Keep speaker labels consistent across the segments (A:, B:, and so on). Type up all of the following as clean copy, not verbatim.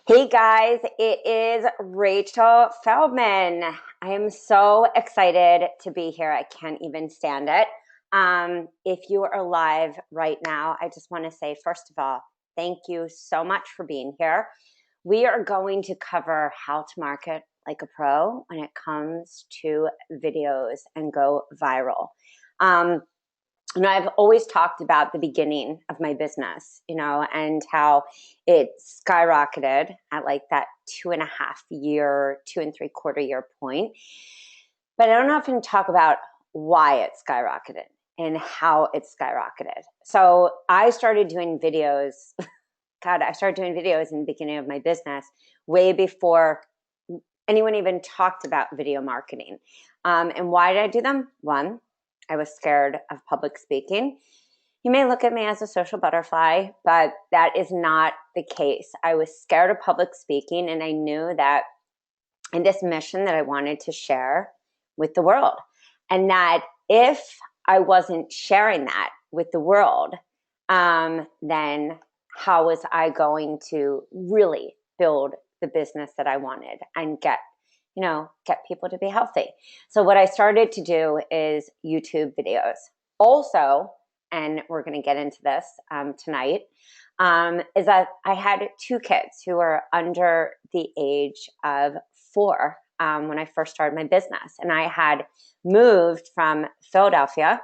A: Hey guys, it is Rachel Feldman. I am so excited to be here. I can't even stand it. If you are live right now, I just want to say, first of all, thank you so much for being here. We are going to cover how to market like a pro when it comes to videos and go viral. Um, I've always talked about the beginning of my business, and how it skyrocketed at like that 2.5 year, 2.75 year point. But I don't often talk about why it skyrocketed and how it skyrocketed. So I started doing videos. God, I started doing videos in the beginning of my business way before anyone even talked about video marketing. And why did I do them? One, I was scared of public speaking. You may look at me as a social butterfly, but that is not the case. I was scared of public speaking, and I knew that in this mission that I wanted to share with the world, and that if I wasn't sharing that with the world, then how was I going to really build the business that I wanted and get people to be healthy? So what I started to do is YouTube videos. Also, and we're going to get into this tonight, is that I had two kids who were under the age of 4 when I first started my business. And I had moved from Philadelphia.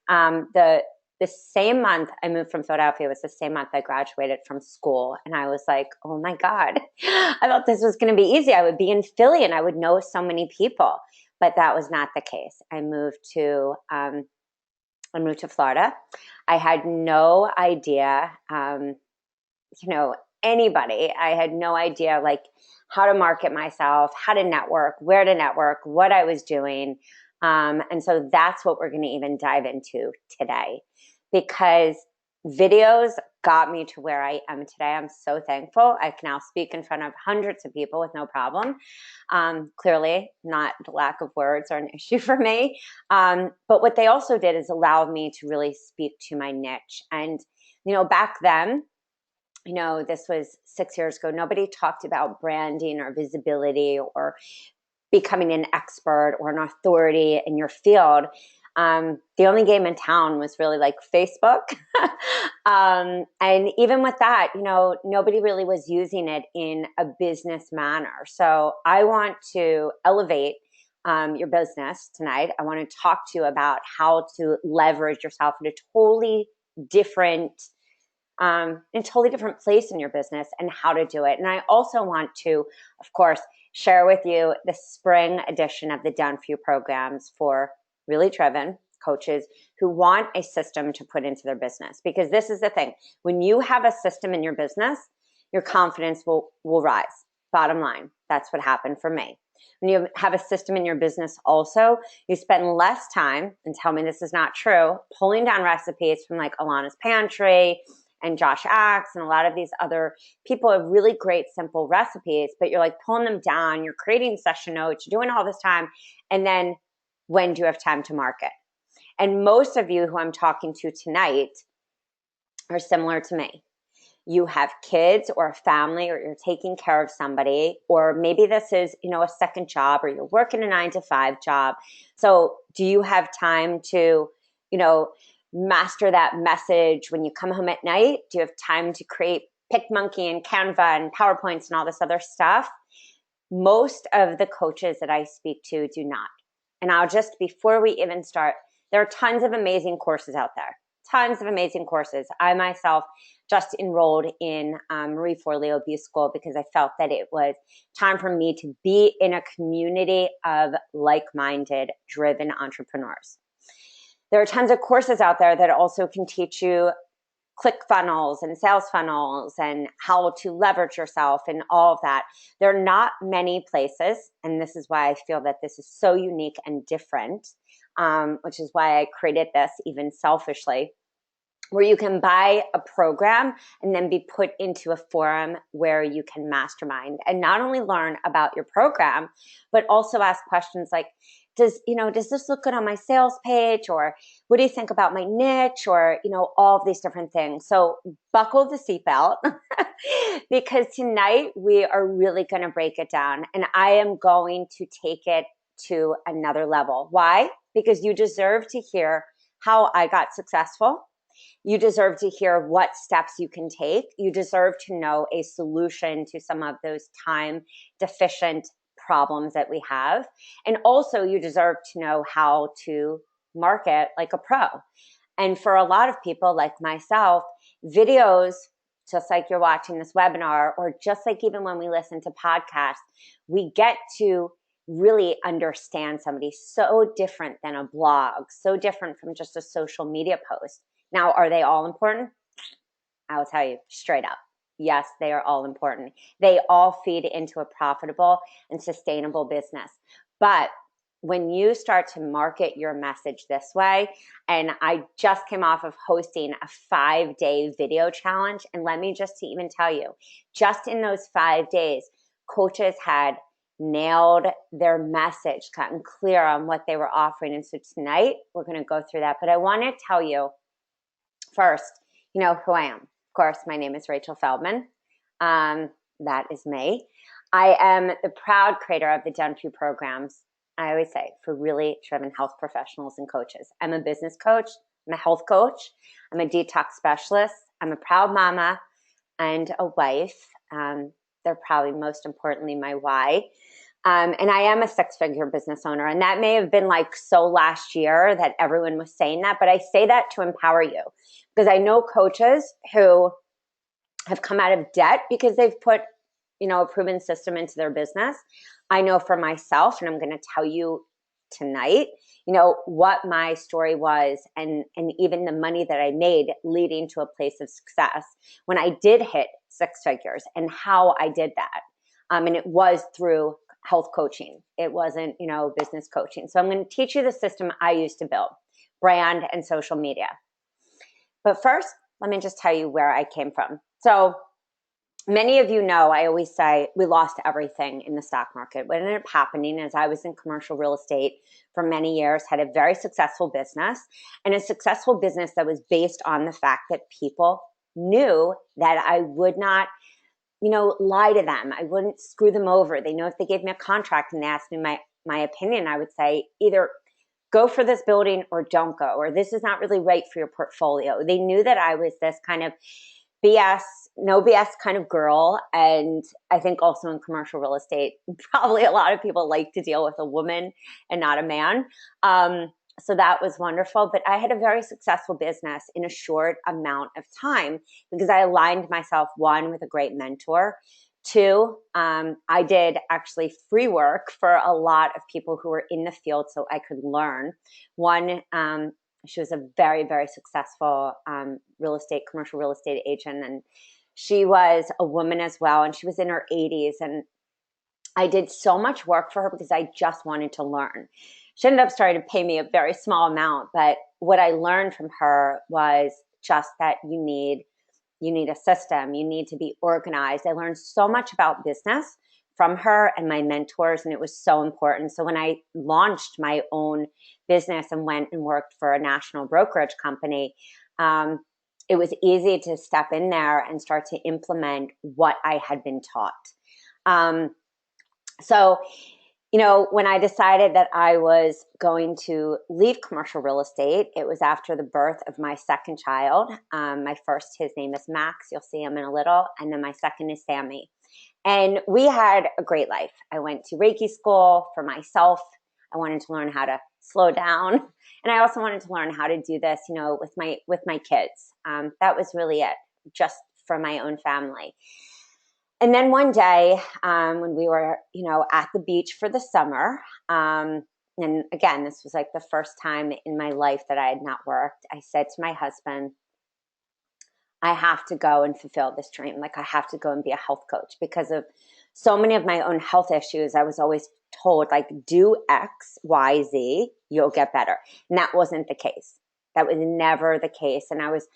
A: The same month I moved from Philadelphia was the same month I graduated from school. And I was like, oh my God, I thought this was going to be easy. I would be in Philly and I would know so many people. But that was not the case. I moved to Florida. I had no idea, anybody. I had no idea like how to market myself, how to network, where to network, what I was doing. And so that's what we're going to even dive into today, because videos got me to where I am today. I'm so thankful. I can now speak in front of hundreds of people with no problem. Clearly, not the lack of words are an issue for me. But what they also did is allow me to really speak to my niche. And, back then, this was 6 years ago, nobody talked about branding or visibility or becoming an expert or an authority in your field. The only game in town was really like Facebook. And even with that, nobody really was using it in a business manner. So I want to elevate your business tonight. I want to talk to you about how to leverage yourself in a totally different place in your business and how to do it. And I also want to, of course, share with you the spring edition of the Done For You programs for really driven coaches who want a system to put into their business. Because this is the thing, when you have a system in your business, your confidence will rise. Bottom line, that's what happened for me. When you have a system in your business also, you spend less time, and tell me this is not true, pulling down recipes from like Alana's Pantry and Josh Axe and a lot of these other people have really great simple recipes, but you're like pulling them down, you're creating session notes, you're doing all this time, and then when do you have time to market? And most of you who I'm talking to tonight are similar to me. You have kids or a family, or you're taking care of somebody, or maybe this is, a second job, or you're working a 9-to-5 job. So do you have time to, master that message when you come home at night? Do you have time to create PicMonkey and Canva and PowerPoints and all this other stuff? Most of the coaches that I speak to do not. And I'll just, before we even start, there are tons of amazing courses out there. Tons of amazing courses. I myself just enrolled in Marie Forleo B School because I felt that it was time for me to be in a community of like-minded, driven entrepreneurs. There are tons of courses out there that also can teach you ClickFunnels and sales funnels and how to leverage yourself and all of that. There are not many places, and this is why I feel that this is so unique and different, which is why I created this even selfishly, where you can buy a program and then be put into a forum where you can mastermind and not only learn about your program, but also ask questions like, does this look good on my sales page? Or what do you think about my niche? Or, all of these different things. So buckle the seatbelt because tonight we are really going to break it down, and I am going to take it to another level. Why? Because you deserve to hear how I got successful. You deserve to hear what steps you can take. You deserve to know a solution to some of those time deficient problems that we have. And also you deserve to know how to market like a pro. And for a lot of people like myself, videos, just like you're watching this webinar, or just like even when we listen to podcasts, we get to really understand somebody so different than a blog, so different from just a social media post. Now, are they all important? I'll tell you straight up. Yes, they are all important. They all feed into a profitable and sustainable business. But when you start to market your message this way, and I just came off of hosting a 5-day video challenge, and let me just even tell you, just in those 5 days, coaches had nailed their message, gotten clear on what they were offering. And so tonight we're going to go through that. But I want to tell you first, who I am. Of course, my name is Rachel Feldman. That is me. I am the proud creator of the Done For You programs, I always say, for really driven health professionals and coaches. I'm a business coach. I'm a health coach. I'm a detox specialist. I'm a proud mama and a wife. They're probably most importantly my why. And I am a 6-figure business owner. And that may have been like so last year that everyone was saying that, but I say that to empower you, because I know coaches who have come out of debt because they've put, a proven system into their business. I know for myself, and I'm going to tell you tonight, what my story was, and even the money that I made leading to a place of success when I did hit 6 figures, and how I did that. And it was through health coaching. It wasn't, business coaching. So I'm going to teach you the system I used to build, brand and social media. But first, let me just tell you where I came from. So many of you know, I always say we lost everything in the stock market. What ended up happening is I was in commercial real estate for many years, had a very successful business, and a successful business that was based on the fact that people knew that I would not lie to them. I wouldn't screw them over. They know if they gave me a contract and they asked me my opinion, I would say either go for this building or don't go, or this is not really right for your portfolio. They knew that I was this kind of BS, no BS kind of girl. And I think also in commercial real estate, probably a lot of people like to deal with a woman and not a man. So that was wonderful. But I had a very successful business in a short amount of time because I aligned myself, one, with a great mentor. Two, I did actually free work for a lot of people who were in the field so I could learn. One, she was a very, very successful commercial real estate agent. And she was a woman as well. And she was in her 80s. And I did so much work for her because I just wanted to learn. She ended up starting to pay me a very small amount. But what I learned from her was just that you need a system. You need to be organized. I learned so much about business from her and my mentors, and it was so important. So when I launched my own business and went and worked for a national brokerage company, it was easy to step in there and start to implement what I had been taught. So when I decided that I was going to leave commercial real estate, it was after the birth of my second child. My first, his name is Max. You'll see him in a little. And then my second is Sammy. And we had a great life. I went to Reiki school for myself. I wanted to learn how to slow down. And I also wanted to learn how to do this, with my kids. That was really it, just for my own family. And then one day, when we were, at the beach for the summer, and again, this was like the first time in my life that I had not worked, I said to my husband, I have to go and fulfill this dream. Like, I have to go and be a health coach because of so many of my own health issues. I was always told, like, do X, Y, Z, you'll get better. And that wasn't the case. That was never the case. And I was,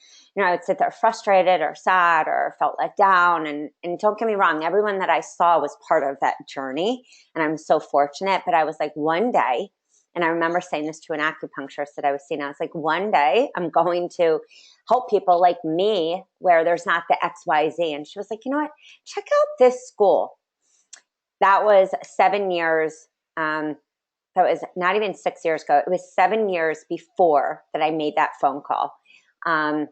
A: I would sit there frustrated or sad or felt let down. And don't get me wrong, everyone that I saw was part of that journey. And I'm so fortunate. But I was like, one day And I remember saying this to an acupuncturist that I was seeing. I was like, one day I'm going to help people like me where there's not the XYZ. And she was like, you know what? Check out this school. That was 7 years. That was not even 6 years ago. It was 7 years before that I made that phone call to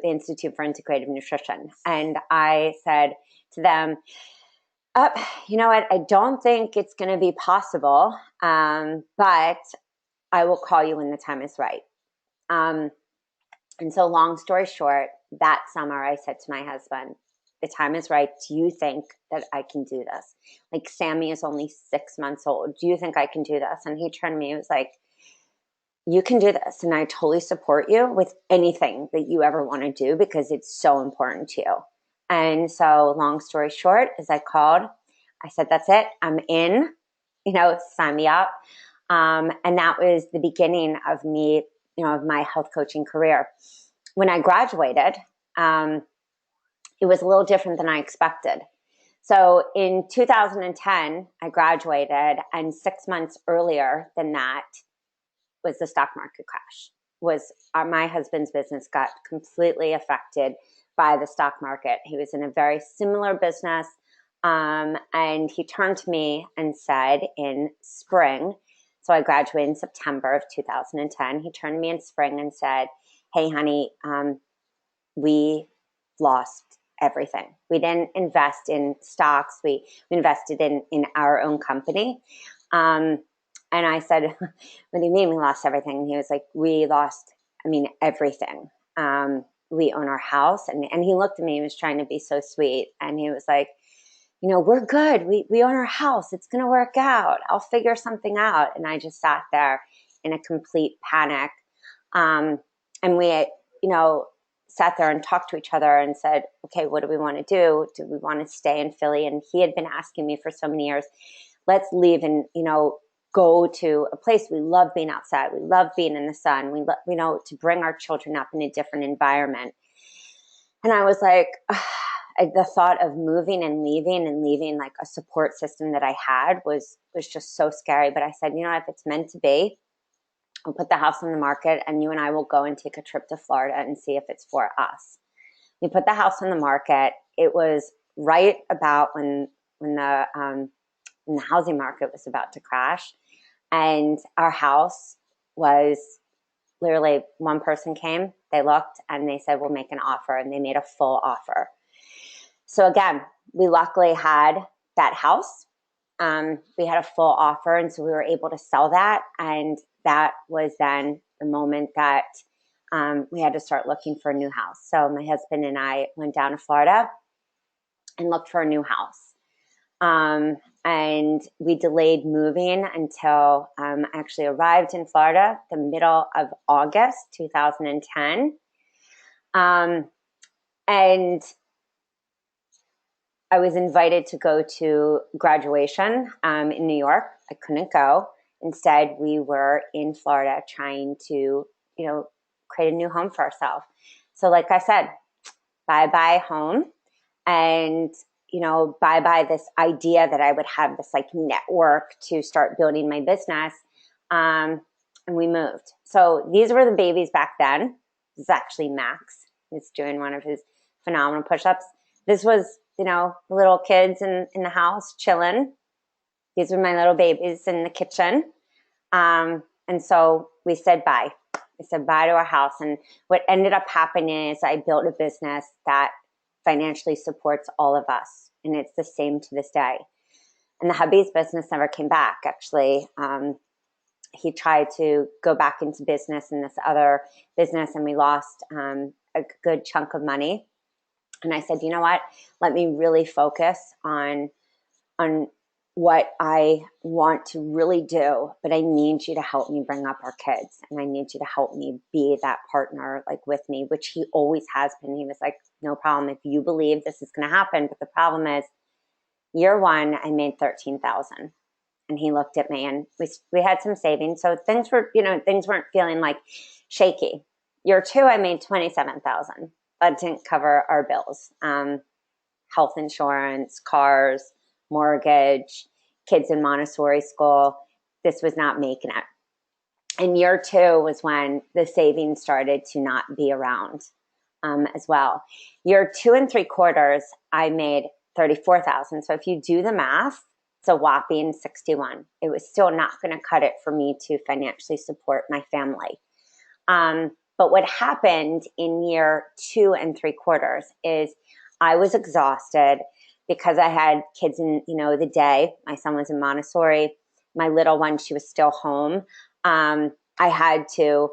A: the Institute for Integrative Nutrition. And I said to them, you know what? I don't think it's going to be possible, but I will call you when the time is right. And so long story short, that summer I said to my husband, the time is right. Do you think that I can do this? Like, Sammy is only 6 months old. Do you think I can do this? And he turned to me, he was like, you can do this. And I totally support you with anything that you ever want to do because it's so important to you. And so long story short, as I called, I said, that's it. I'm in, sign me up. And that was the beginning of me, of my health coaching career. When I graduated, it was a little different than I expected. So in 2010, I graduated, and 6 months earlier than that was the stock market crash. My husband's business got completely affected by the stock market. He was in a very similar business, and he turned to me and said in spring, so I graduated in September of 2010, he turned to me in spring and said, hey, honey, we lost everything. We didn't invest in stocks. We invested in our own company. And I said, what do you mean we lost everything? And he was like, we lost, everything. We own our house. And he looked at me, he was trying to be so sweet. And he was like, we're good. We own our house. It's going to work out. I'll figure something out. And I just sat there in a complete panic. And we, sat there and talked to each other and said, okay, what do we want to do? Do we want to stay in Philly? And he had been asking me for so many years, let's leave and, go to a place. We love being outside. We love being in the sun. We love, to bring our children up in a different environment. And I was like, the thought of moving and leaving like a support system that I had was just so scary. But I said, if it's meant to be, I'll put the house on the market and you and I will go and take a trip to Florida and see if it's for us. We put the house on the market. It was right about when the housing market was about to crash. And our house was literally, one person came, they looked and they said, we'll make an offer. And they made a full offer. So again, we luckily had that house. We had a full offer. And so we were able to sell that. And that was then the moment that we had to start looking for a new house. So my husband and I went down to Florida and looked for a new house. And we delayed moving until I actually arrived in Florida the middle of August 2010. And I was invited to go to graduation in New York. I couldn't go. Instead, we were in Florida trying to, create a new home for ourselves. So like I said, bye-bye home. And, bye-bye this idea that I would have this like network to start building my business. And we moved. So these were the babies back then. This is actually Max. He's doing one of his phenomenal push-ups. This was, little kids in the house chilling. These were my little babies in the kitchen. And so we said bye. We said bye to our house. And what ended up happening is I built a business that financially supports all of us. And it's the same to this day. And the hubby's business never came back, actually. He tried to go back into business in this other business, and we lost a good chunk of money. And I said, you know what? Let me really focus on what I want to really do, but I need you to help me bring up our kids, and I need you to help me be that partner, like with me, which he always has been. He was like, no problem if you believe this is going to happen. But the problem is, year one, I made $13,000, and he looked at me, and we had some savings, so things weren't feeling like shaky. Year two, I made $27,000. That didn't cover our bills, health insurance, cars, mortgage, kids in Montessori school. this was not making it. And year 2 was when the savings started to not be around as well. Year 2 and 3/4, I made 34,000. So if you do the math, it's a whopping 61. It was still not going to cut it for me to financially support my family. But what happened in year 2 and 3/4 is I was exhausted because I had kids in, the day. My son was in Montessori. My little one, she was still home. I had to,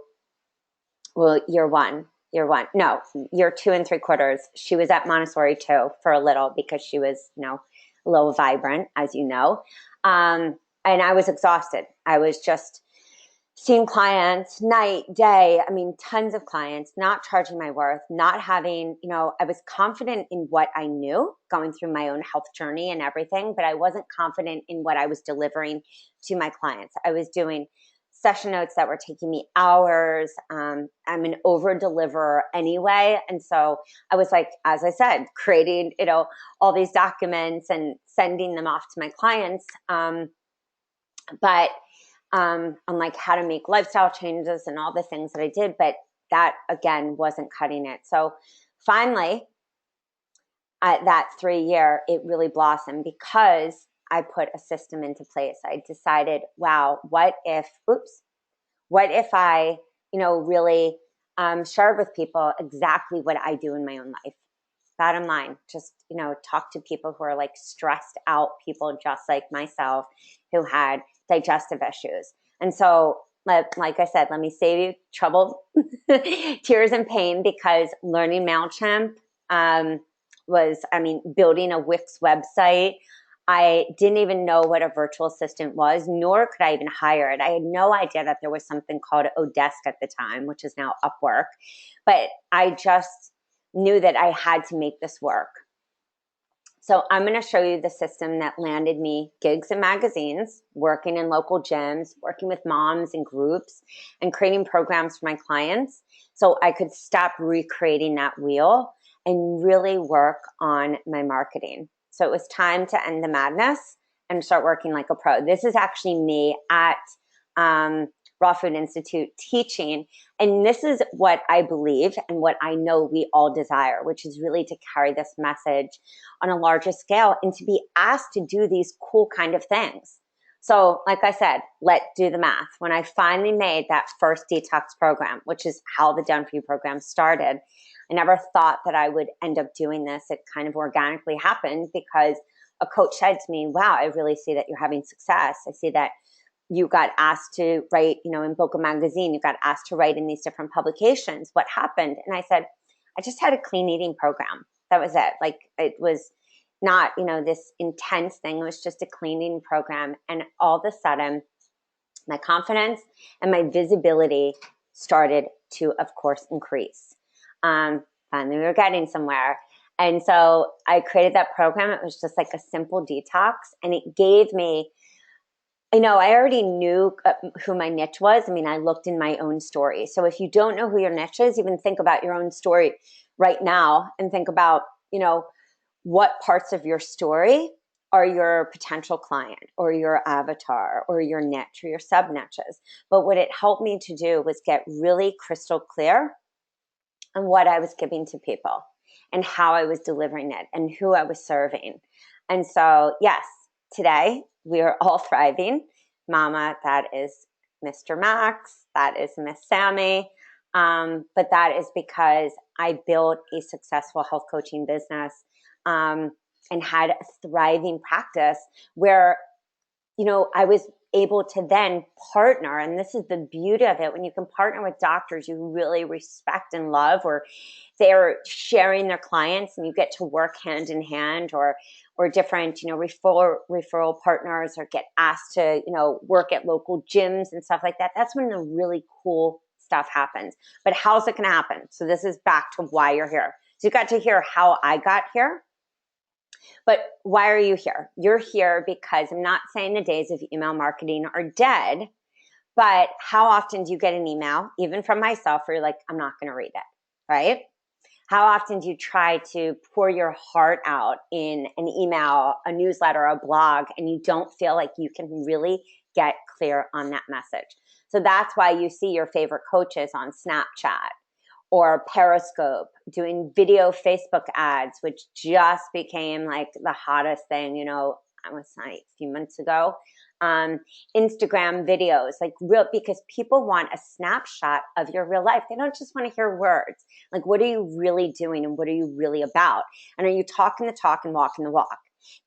A: year 2 and 3/4, she was at Montessori too for a little because she was, a little vibrant, as you know. And I was exhausted. I was just seeing clients night, day. I mean, tons of clients, not charging my worth, not having, I was confident in what I knew going through my own health journey and everything, but I wasn't confident in what I was delivering to my clients. I was doing session notes that were taking me hours. I'm an over deliverer anyway. And so I was like, as I said, creating, all these documents and sending them off to my clients. But on like how to make lifestyle changes and all the things that I did, but that again wasn't cutting it. So finally, at that 3-year, it really blossomed because I put a system into place. I decided, wow, what if I, really shared with people exactly what I do in my own life. Bottom line, just, talk to people who are like stressed out people just like myself who had digestive issues. And so, like I said, let me save you trouble, tears and pain, because learning MailChimp building a Wix website. I didn't even know what a virtual assistant was, nor could I even hire it. I had no idea that there was something called Odesk at the time, which is now Upwork. But I just knew that I had to make this work. So I'm going to show you the system that landed me gigs in magazines, working in local gyms, working with moms and groups, and creating programs for my clients so I could stop recreating that wheel and really work on my marketing. So it was time to end the madness and start working like a pro. This is actually me at Raw Food Institute teaching. And this is what I believe and what I know we all desire, which is really to carry this message on a larger scale and to be asked to do these cool kind of things. So like I said, let's do the math. When I finally made that first detox program, which is how the Done For You program started, I never thought that I would end up doing this. It kind of organically happened because a coach said to me, wow, I really see that you're having success. I see that you got asked to write, in Boca Magazine, you got asked to write in these different publications. What happened? And I said, I just had a clean eating program. That was it. Like, it was not, this intense thing. It was just a clean eating program. And all of a sudden, my confidence and my visibility started to, of course, increase. Finally, we were getting somewhere. And so I created that program. It was just like a simple detox. And it gave me, I already knew who my niche was. I looked in my own story. So if you don't know who your niche is, even think about your own story right now and think about, what parts of your story are your potential client or your avatar or your niche or your sub niches. But what it helped me to do was get really crystal clear on what I was giving to people and how I was delivering it and who I was serving. And so, yes, today we are all thriving. Mama, that is Mr. Max, that is Miss Sammy. But that is because I built a successful health coaching business and had a thriving practice where, I was able to then partner. And this is the beauty of it. When you can partner with doctors you really respect and love, or they're sharing their clients and you get to work hand in hand, or different, referral partners, or get asked to, work at local gyms and stuff like that. That's when the really cool stuff happens. But how's it going to happen? So this is back to why you're here. So you got to hear how I got here. But why are you here? You're here because I'm not saying the days of email marketing are dead, but how often do you get an email, even from myself, where you're like, I'm not going to read it, right? How often do you try to pour your heart out in an email, a newsletter, a blog, and you don't feel like you can really get clear on that message. So that's why you see your favorite coaches on Snapchat or Periscope doing video Facebook ads, which just became like the hottest thing, you know, I was like a few months ago. Instagram videos, like real, because people want a snapshot of your real life. They don't just want to hear words. Like, what are you really doing and what are you really about? And are you talking the talk and walking the walk?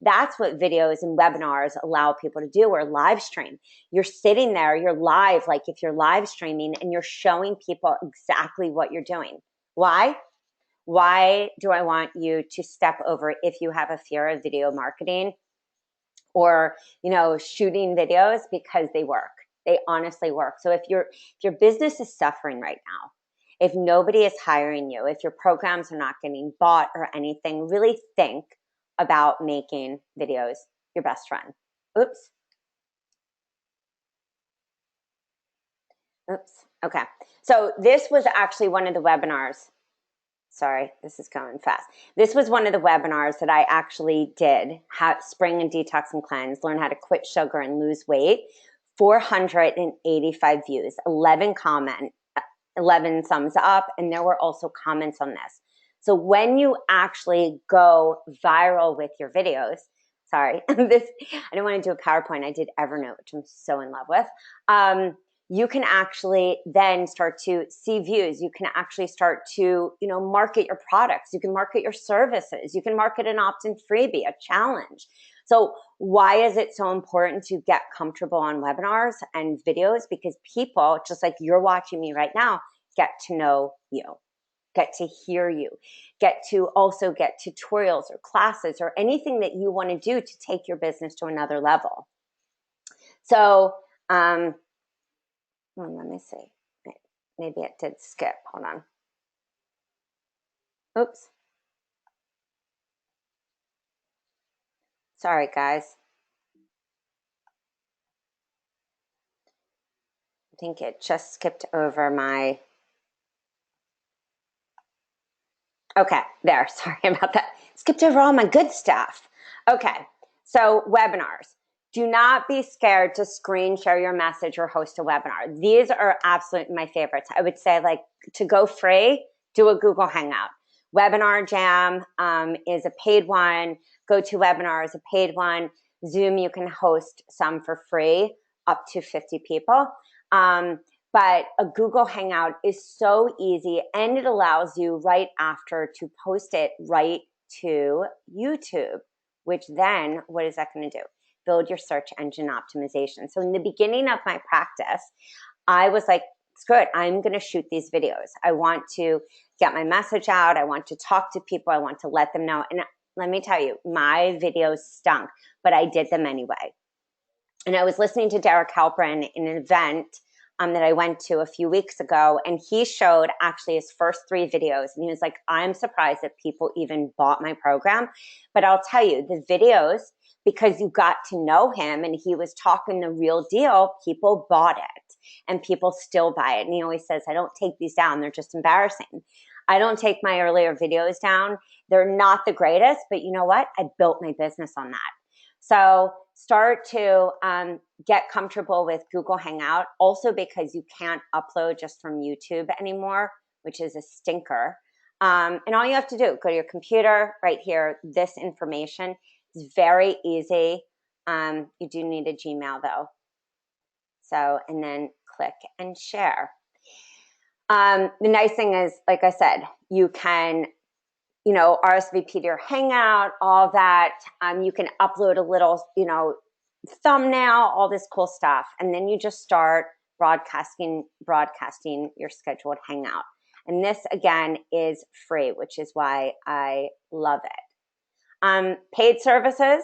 A: That's what videos and webinars allow people to do, or live stream. You're sitting there, you're live, like if you're live streaming and you're showing people exactly what you're doing. Why? Why do I want you to step over if you have a fear of video marketing or, you know, shooting videos? Because they work. They honestly work. So if your business is suffering right now, if nobody is hiring you, if your programs are not getting bought or anything, really think about making videos your best friend. Oops. Okay. So this was actually one of the webinars. Sorry, this is going fast. This was one of the webinars that I actually did, Spring and Detox and Cleanse, learn how to quit sugar and lose weight. 485 views, 11 thumbs up, and there were also comments on this. So when you actually go viral with your videos, sorry, I didn't want to do a PowerPoint. I did Evernote, which I'm so in love with. You can actually then start to see views. You can actually start to, you know, market your products. You can market your services. You can market an opt-in freebie, a challenge. So why is it so important to get comfortable on webinars and videos? Because people, just like you're watching me right now, get to know you, get to hear you, get to also get tutorials or classes or anything that you want to do to take your business to another level. So, let me see. Maybe it did skip. Hold on. Oops. Sorry, guys. I think it just skipped over my... Okay, there. Sorry about that. Skipped over all my good stuff. Okay, so webinars. Do not be scared to screen share your message or host a webinar. These are absolutely my favorites. I would say, like, to go free, do a Google Hangout. Webinar Jam is a paid one. GoToWebinar is a paid one. Zoom, you can host some for free, up to 50 people. But a Google Hangout is so easy, and it allows you right after to post it right to YouTube, which then, what is that going to do? Build your search engine optimization. So in the beginning of my practice, I was like, it's good. I'm going to shoot these videos. I want to get my message out. I want to talk to people. I want to let them know. And let me tell you, my videos stunk, but I did them anyway. And I was listening to Derek Halperin in an event that I went to a few weeks ago, and he showed actually his first 3 videos. And he was like, I'm surprised that people even bought my program. But I'll tell you, the videos, because you got to know him and he was talking the real deal, people bought it and people still buy it. And he always says, I don't take these down. They're just embarrassing. I don't take my earlier videos down. They're not the greatest, but you know what? I built my business on that. So start to get comfortable with Google Hangout, also because you can't upload just from YouTube anymore, which is a stinker. And all you have to do, go to your computer right here. This information is very easy. You do need a Gmail though. So, and then click and share. The nice thing is, like I said, you can, you know, RSVP to your Hangout, all that. You can upload a little, you know, thumbnail, all this cool stuff. And then you just start broadcasting your scheduled Hangout. And this, again, is free, which is why I love it. Paid services,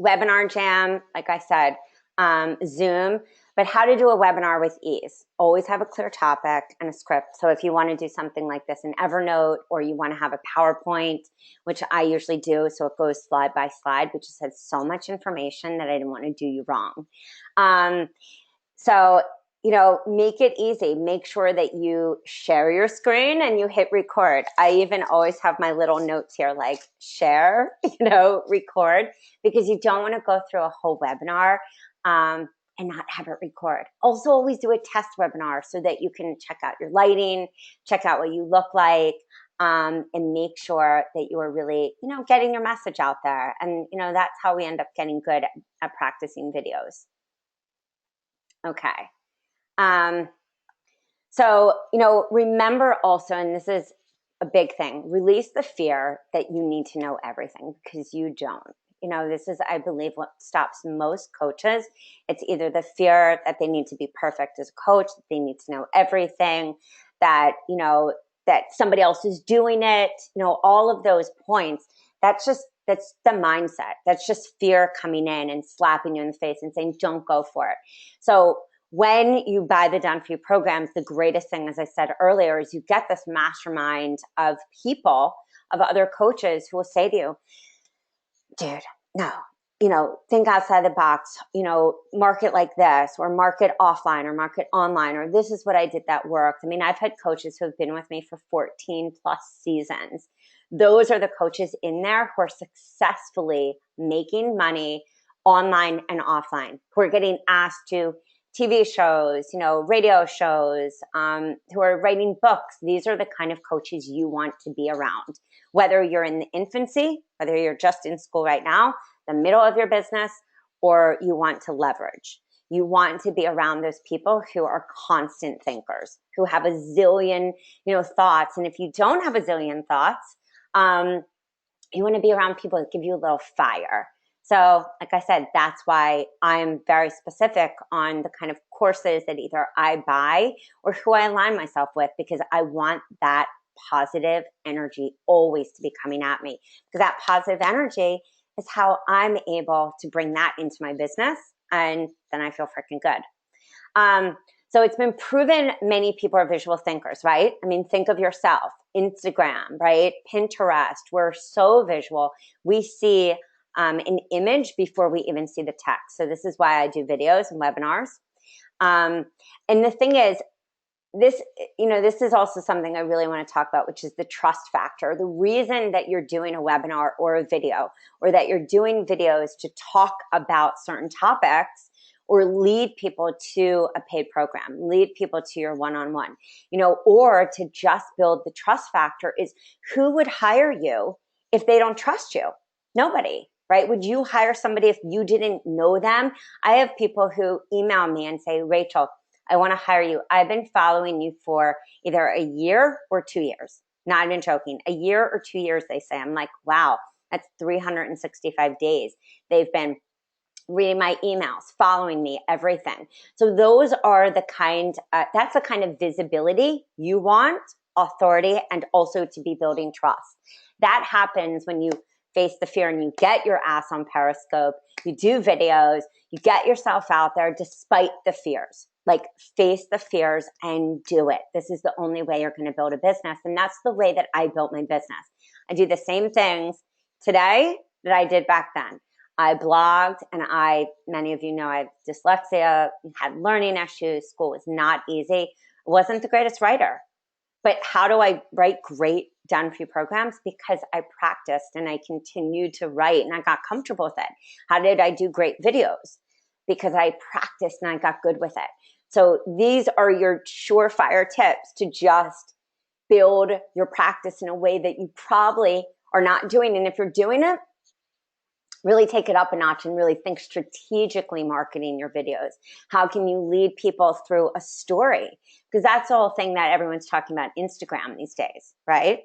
A: Webinar Jam, like I said, Zoom. But how to do a webinar with ease. Always have a clear topic and a script. So if you want to do something like this in Evernote, or you want to have a PowerPoint, which I usually do, so it goes slide by slide, which just has so much information that I didn't want to do you wrong. So, you know, make it easy. Make sure that you share your screen and you hit record. I even always have my little notes here, like share, you know, record, because you don't want to go through a whole webinar and not have it record. Also, always do a test webinar so that you can check out your lighting, check out what you look like, and make sure that you are really, getting your message out there. And, that's how we end up getting good at practicing videos. Okay. So, remember also, and this is a big thing, release the fear that you need to know everything, because you don't. This is, I believe, what stops most coaches. It's either the fear that they need to be perfect as a coach, that they need to know everything, that, that somebody else is doing it, all of those points. That's the mindset. That's just fear coming in and slapping you in the face and saying, don't go for it. So when you buy the Done For You programs, the greatest thing, as I said earlier, is you get this mastermind of people, of other coaches who will say to you, dude, no, think outside the box, market like this, or market offline, or market online, or this is what I did that worked. I mean, I've had coaches who have been with me for 14 plus seasons. Those are the coaches in there who are successfully making money online and offline, who are getting asked to TV shows, radio shows, who are writing books. These are the kind of coaches you want to be around. Whether you're in the infancy, whether you're just in school right now, the middle of your business, or you want to leverage. You want to be around those people who are constant thinkers, who have a zillion, thoughts. And if you don't have a zillion thoughts, you want to be around people that give you a little fire. So like I said, that's why I'm very specific on the kind of courses that either I buy or who I align myself with, because I want that positive energy always to be coming at me, because that positive energy is how I'm able to bring that into my business, and then I feel freaking good. So it's been proven many people are visual thinkers, right? I mean, think of yourself, Instagram, right? Pinterest, we're so visual. We see an image before we even see the text. So this is why I do videos and webinars. And the thing is, this is also something I really want to talk about, which is the trust factor. The reason that you're doing a webinar or a video, or that you're doing videos to talk about certain topics, or lead people to a paid program, lead people to your one-on-one, or to just build the trust factor, is who would hire you if they don't trust you? Nobody, right? Would you hire somebody if you didn't know them? I have people who email me and say, Rachel, I want to hire you. I've been following you for either a year or 2 years. Not even joking. A year or 2 years, they say. I'm like, wow, that's 365 days. They've been reading my emails, following me, everything. So those are the that's the kind of visibility you want, authority, and also to be building trust. That happens when you face the fear and you get your ass on Periscope, you do videos, you get yourself out there despite the fears. Like, face the fears and do it. This is the only way you're going to build a business. And that's the way that I built my business. I do the same things today that I did back then. I blogged, and many of you know I have dyslexia, had learning issues. School was not easy. I wasn't the greatest writer. But how do I write great Done For You programs? Because I practiced and I continued to write and I got comfortable with it. How did I do great videos? Because I practiced and I got good with it. So these are your surefire tips to just build your practice in a way that you probably are not doing. And if you're doing it, really take it up a notch and really think strategically marketing your videos. How can you lead people through a story? Because that's the whole thing that everyone's talking about Instagram these days, right?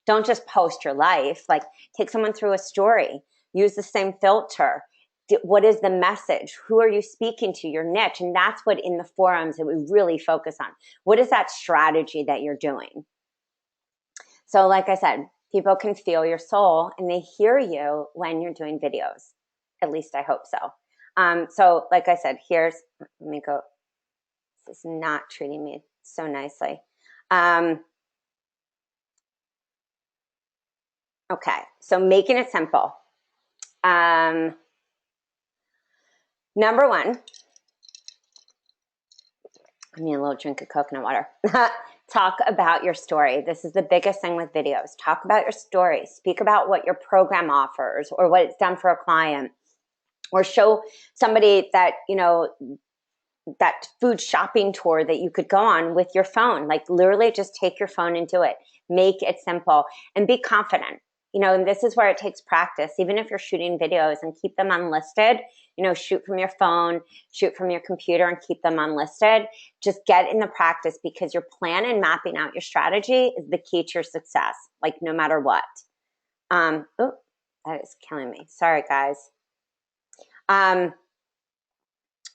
A: Don't just post your life. Like, take someone through a story. Use the same filter. What is the message? Who are you speaking to? Your niche. And that's what in the forums that we really focus on. What is that strategy that you're doing? So like I said, people can feel your soul and they hear you when you're doing videos. At least I hope so. So like I said, let me go. This is not treating me so nicely. Okay, so making it simple. Number one, I need a little drink of coconut water. Talk about your story. This is the biggest thing with videos. Talk about your story. Speak about what your program offers or what it's done for a client, or show somebody that, you know, that food shopping tour that you could go on with your phone. Like literally just take your phone and do it. Make it simple and be confident. You know, and this is where it takes practice. Even if you're shooting videos, and keep them unlisted, you know, shoot from your phone, shoot from your computer and keep them unlisted. Just get in the practice, because your plan and mapping out your strategy is the key to your success, like no matter what. Oh, that is killing me. Sorry, guys.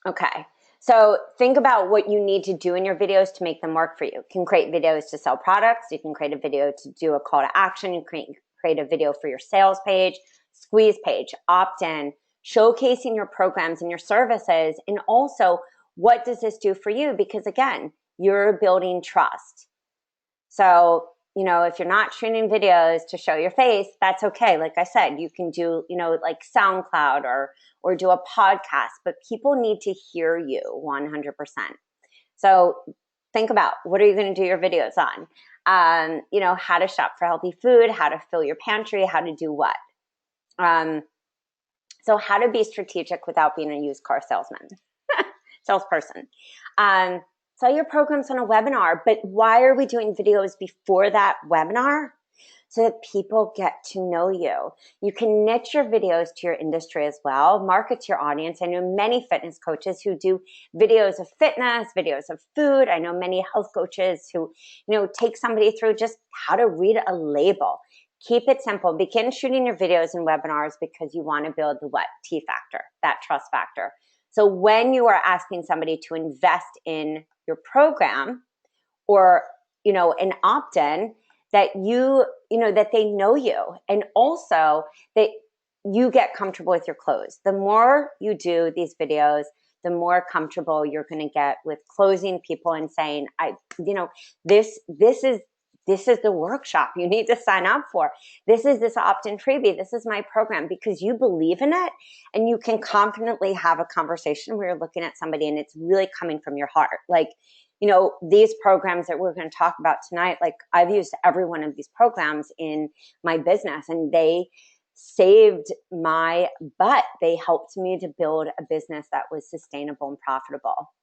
A: Okay. So think about what you need to do in your videos to make them work for you. You can create videos to sell products. You can create a video to do a call to action. You can create a video for your sales page, squeeze page, opt-in, showcasing your programs and your services. And also, what does this do for you? Because again, you're building trust. So, you know, if you're not shooting videos to show your face, that's okay. Like I said, you can do, you know, like SoundCloud or do a podcast, but people need to hear you 100%. So think about, what are you going to do your videos on? You know, how to shop for healthy food, how to fill your pantry, how to do what? So how to be strategic without being a used car salesperson. Sell your programs on a webinar, but why are we doing videos before that webinar? So that people get to know you. You can niche your videos to your industry as well, market to your audience. I know many fitness coaches who do videos of fitness, videos of food. I know many health coaches who, you know, take somebody through just how to read a label. Keep it simple. Begin shooting your videos and webinars because you want to build the what? T factor, that trust factor. So when you are asking somebody to invest in your program or, you know, an opt-in, that you know, that they know you, and also that you get comfortable with your close. The more you do these videos, the more comfortable you're going to get with closing people and saying, you know, this is the workshop you need to sign up for. This is this opt-in freebie. This is my program, because you believe in it and you can confidently have a conversation where you're looking at somebody and it's really coming from your heart. Like, you know, these programs that we're going to talk about tonight, like I've used every one of these programs in my business and they saved my butt. They helped me to build a business that was sustainable and profitable,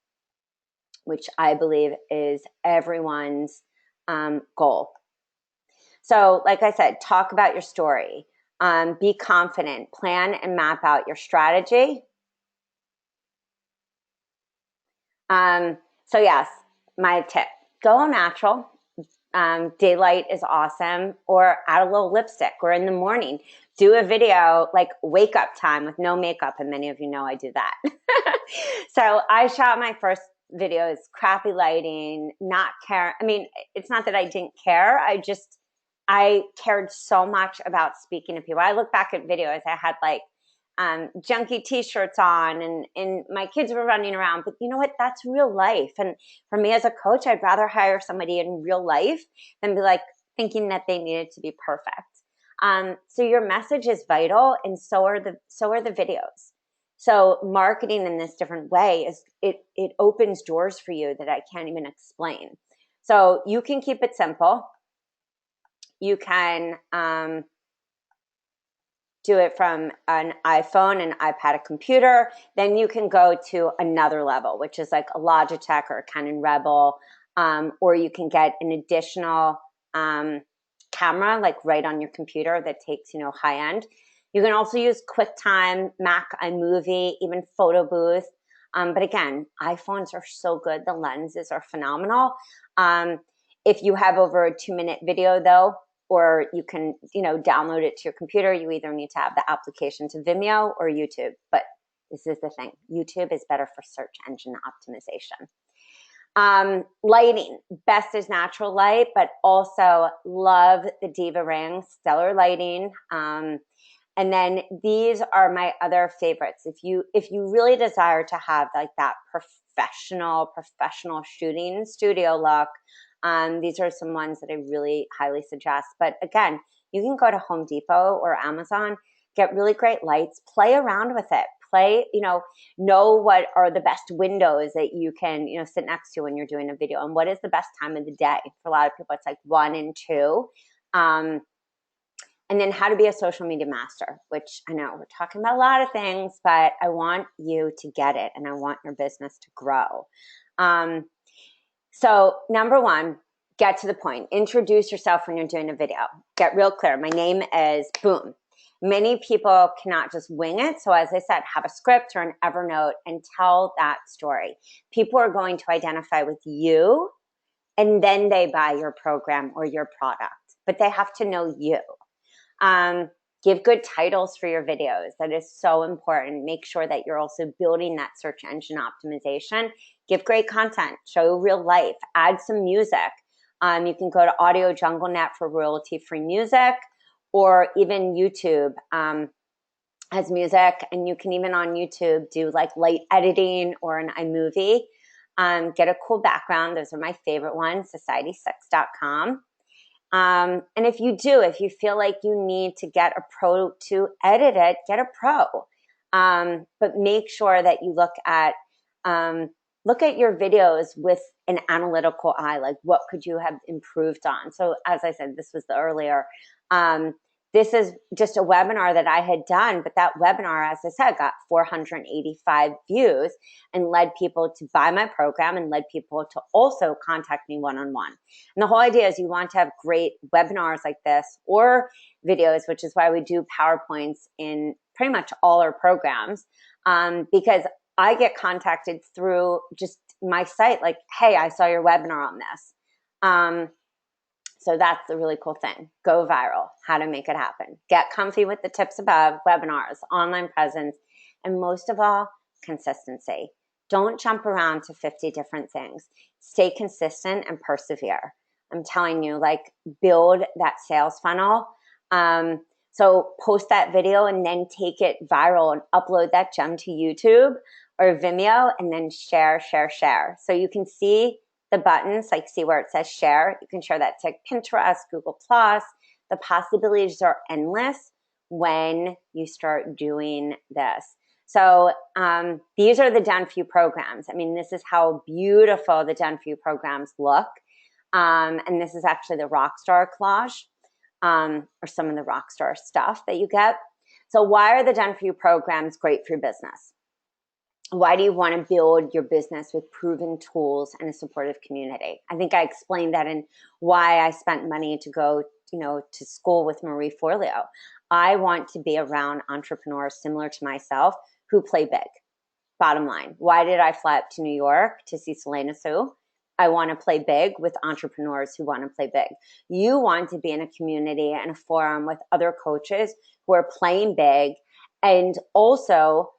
A: which I believe is everyone's goal. So like I said, talk about your story, be confident, plan and map out your strategy. So yes, my tip, go natural. Daylight is awesome, or add a little lipstick, or in the morning, do a video like wake up time with no makeup. And many of you know I do that. So I shot my first videos, crappy lighting, not care. I mean, it's not that I didn't care. I cared so much about speaking to people. I look back at videos, I had like junky t-shirts on and my kids were running around, but you know what, that's real life. And for me as a coach, I'd rather hire somebody in real life than be like thinking that they needed to be perfect. So your message is vital, and so are the videos. So marketing in this different way is it opens doors for you that I can't even explain. So you can keep it simple. You can do it from an iPhone, an iPad, a computer. Then you can go to another level, which is like a Logitech or a Canon Rebel, or you can get an additional camera like right on your computer that takes, you know, high end. You can also use QuickTime, Mac iMovie, even Photo Booth. But again, iPhones are so good. The lenses are phenomenal. If you have over a 2-minute video though, or you can, you know, download it to your computer, you either need to have the application to Vimeo or YouTube. But this is the thing, YouTube is better for search engine optimization. Lighting, best is natural light, but also love the Diva Ring, stellar lighting. And then these are my other favorites. If you really desire to have like that professional shooting studio look, these are some ones that I really highly suggest. But again, you can go to Home Depot or Amazon, get really great lights, play around with it. Play, you know what are the best windows that you can, you know, sit next to when you're doing a video, and what is the best time of the day. For a lot of people, it's like 1 and 2. And then how to be a social media master, which I know we're talking about a lot of things, but I want you to get it and I want your business to grow. So number one, get to the point. Introduce yourself when you're doing a video. Get real clear. My name is boom. Many people cannot just wing it. So as I said, have a script or an Evernote and tell that story. People are going to identify with you and then they buy your program or your product, but they have to know you. Give good titles for your videos. That is so important. Make sure that you're also building that search engine optimization. Give great content. Show real life. Add some music. You can go to Audio Jungle Net for royalty-free music, or even YouTube has music. And you can even on YouTube do like light editing or an iMovie. Get a cool background. Those are my favorite ones, society6.com. And if you feel like you need to get a pro to edit it, get a pro. But make sure that you look at your videos with an analytical eye, like what could you have improved on? So as I said, this was the earlier, this is just a webinar that I had done, but that webinar, as I said, got 485 views and led people to buy my program and led people to also contact me one-on-one. And the whole idea is you want to have great webinars like this or videos, which is why we do PowerPoints in pretty much all our programs, because I get contacted through just my site, like, hey, I saw your webinar on this. So that's the really cool thing. Go viral, how to make it happen. Get comfy with the tips above, webinars, online presence, and most of all, consistency. Don't jump around to 50 different things. Stay consistent and persevere. I'm telling you, like, build that sales funnel. So post that video and then take it viral and upload that gem to YouTube or Vimeo and then share, share, share. So you can see the buttons, like see where it says share. You can share that to Pinterest, Google+. The possibilities are endless when you start doing this. So these are the done for you programs. I mean, this is how beautiful the done for you programs look. And this is actually the Rockstar collage, or some of the Rockstar stuff that you get. So why are the done for you programs great for your business? Why do you want to build your business with proven tools and a supportive community? I think I explained that in why I spent money to go, to school with Marie Forleo. I want to be around entrepreneurs similar to myself who play big. Bottom line, why did I fly up to New York to see Selena Sue? I want to play big with entrepreneurs who want to play big. You want to be in a community and a forum with other coaches who are playing big and also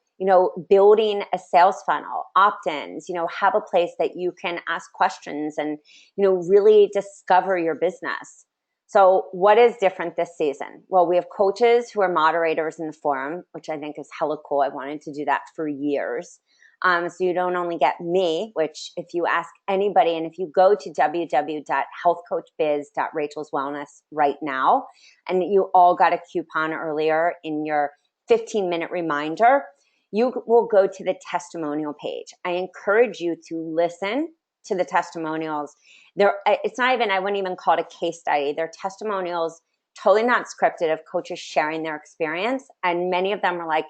A: building a sales funnel, opt-ins, have a place that you can ask questions and, really discover your business. So what is different this season? Well, we have coaches who are moderators in the forum, which I think is hella cool. I wanted to do that for years. So you don't only get me, which if you ask anybody, and if you go to www.healthcoachbiz.rachelswellness right now, and you all got a coupon earlier in your 15-minute reminder, you will go to the testimonial page. I encourage you to listen to the testimonials. It's not even, I wouldn't even call it a case study. They're testimonials, totally not scripted, of coaches sharing their experience. And many of them are like,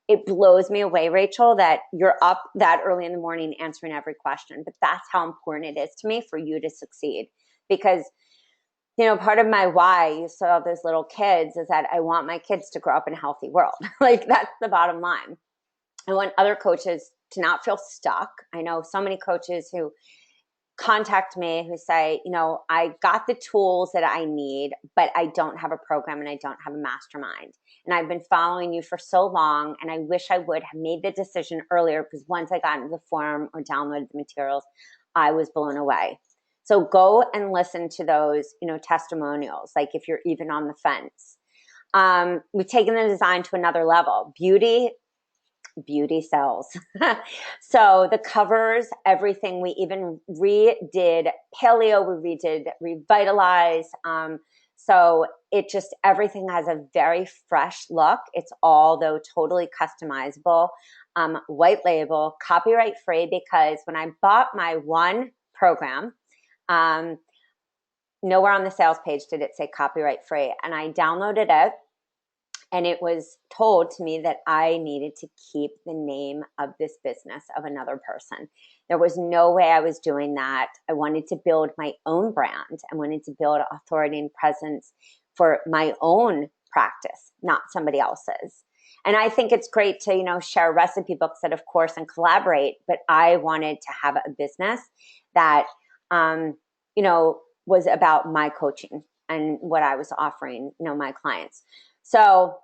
A: it blows me away, Rachel, that you're up that early in the morning answering every question. But that's how important it is to me for you to succeed. Because part of my why, you saw those little kids, is that I want my kids to grow up in a healthy world. Like, that's the bottom line. I want other coaches to not feel stuck. I know so many coaches who contact me who say, I got the tools that I need, but I don't have a program and I don't have a mastermind. And I've been following you for so long, and I wish I would have made the decision earlier, because once I got into the forum or downloaded the materials, I was blown away. So go and listen to those, testimonials, like if you're even on the fence. We've taken the design to another level. Beauty sells. So the covers, everything, we even redid paleo, we redid revitalize. So it just, everything has a very fresh look. It's all, though, totally customizable, white label, copyright free, because when I bought my one program, nowhere on the sales page did it say copyright free. And I downloaded it, and it was told to me that I needed to keep the name of this business of another person. There was no way I was doing that. I wanted to build my own brand. I wanted to build authority and presence for my own practice, not somebody else's. And I think it's great to, share recipe books that, of course, and collaborate. But I wanted to have a business that, was about my coaching and what I was offering, my clients. So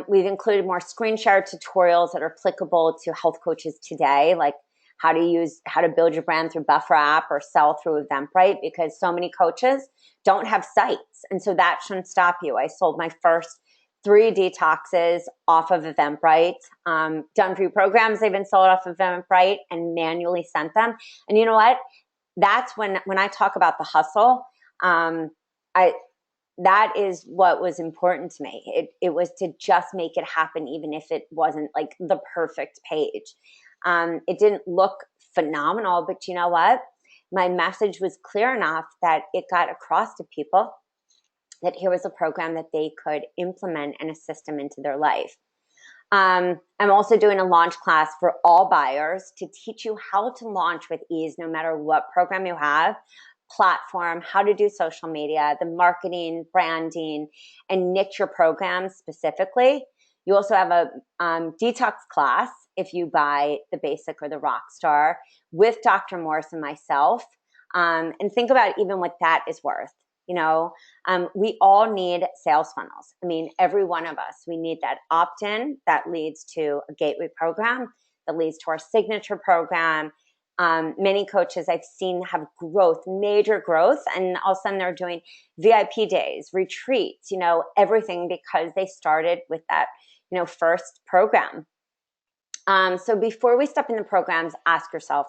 A: we've included more screen share tutorials that are applicable to health coaches today, like how to build your brand through Buffer app or sell through Eventbrite, because so many coaches don't have sites. And so that shouldn't stop you. I sold my first 3 detoxes off of Eventbrite, done free programs. They've been sold off of Eventbrite and manually sent them. And you know what? That's when I talk about the hustle, that is what was important to me. It was to just make it happen, even if it wasn't like the perfect page. It didn't look phenomenal, but you know what? My message was clear enough that it got across to people that here was a program that they could implement and a system into their life. I'm also doing a launch class for all buyers to teach you how to launch with ease, no matter what program you have, platform, how to do social media, the marketing, branding, and niche your program specifically. You also have a detox class if you buy the basic or the rockstar with Dr. Morse and myself. And think about even what that is worth. We all need sales funnels. I mean, every one of us, we need that opt-in that leads to a gateway program, that leads to our signature program. Many coaches I've seen have growth, major growth, and all of a sudden they're doing VIP days, retreats, everything because they started with that, first program. So before we step into programs, ask yourself,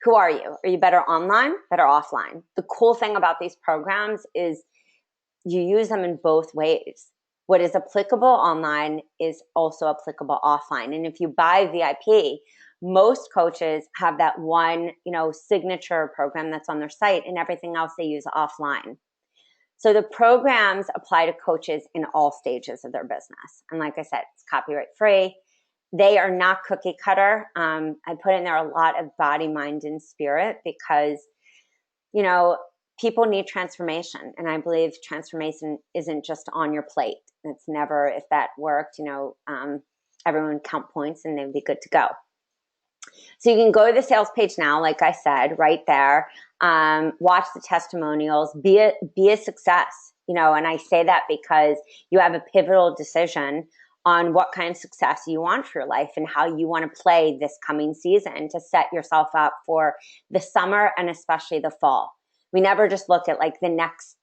A: who are you? Are you better online, better offline? The cool thing about these programs is you use them in both ways. What is applicable online is also applicable offline. And if you buy VIP, most coaches have that one, signature program that's on their site, and everything else they use offline. So the programs apply to coaches in all stages of their business. And like I said, it's copyright free. They are not cookie cutter. I put in there a lot of body, mind, and spirit because, people need transformation. And I believe transformation isn't just on your plate. It's never, if that worked, everyone count points and they'd be good to go. So you can go to the sales page now, like I said, right there. Watch the testimonials, be a success, and I say that because you have a pivotal decision on what kind of success you want for your life and how you want to play this coming season to set yourself up for the summer and especially the fall. We never just look at the next,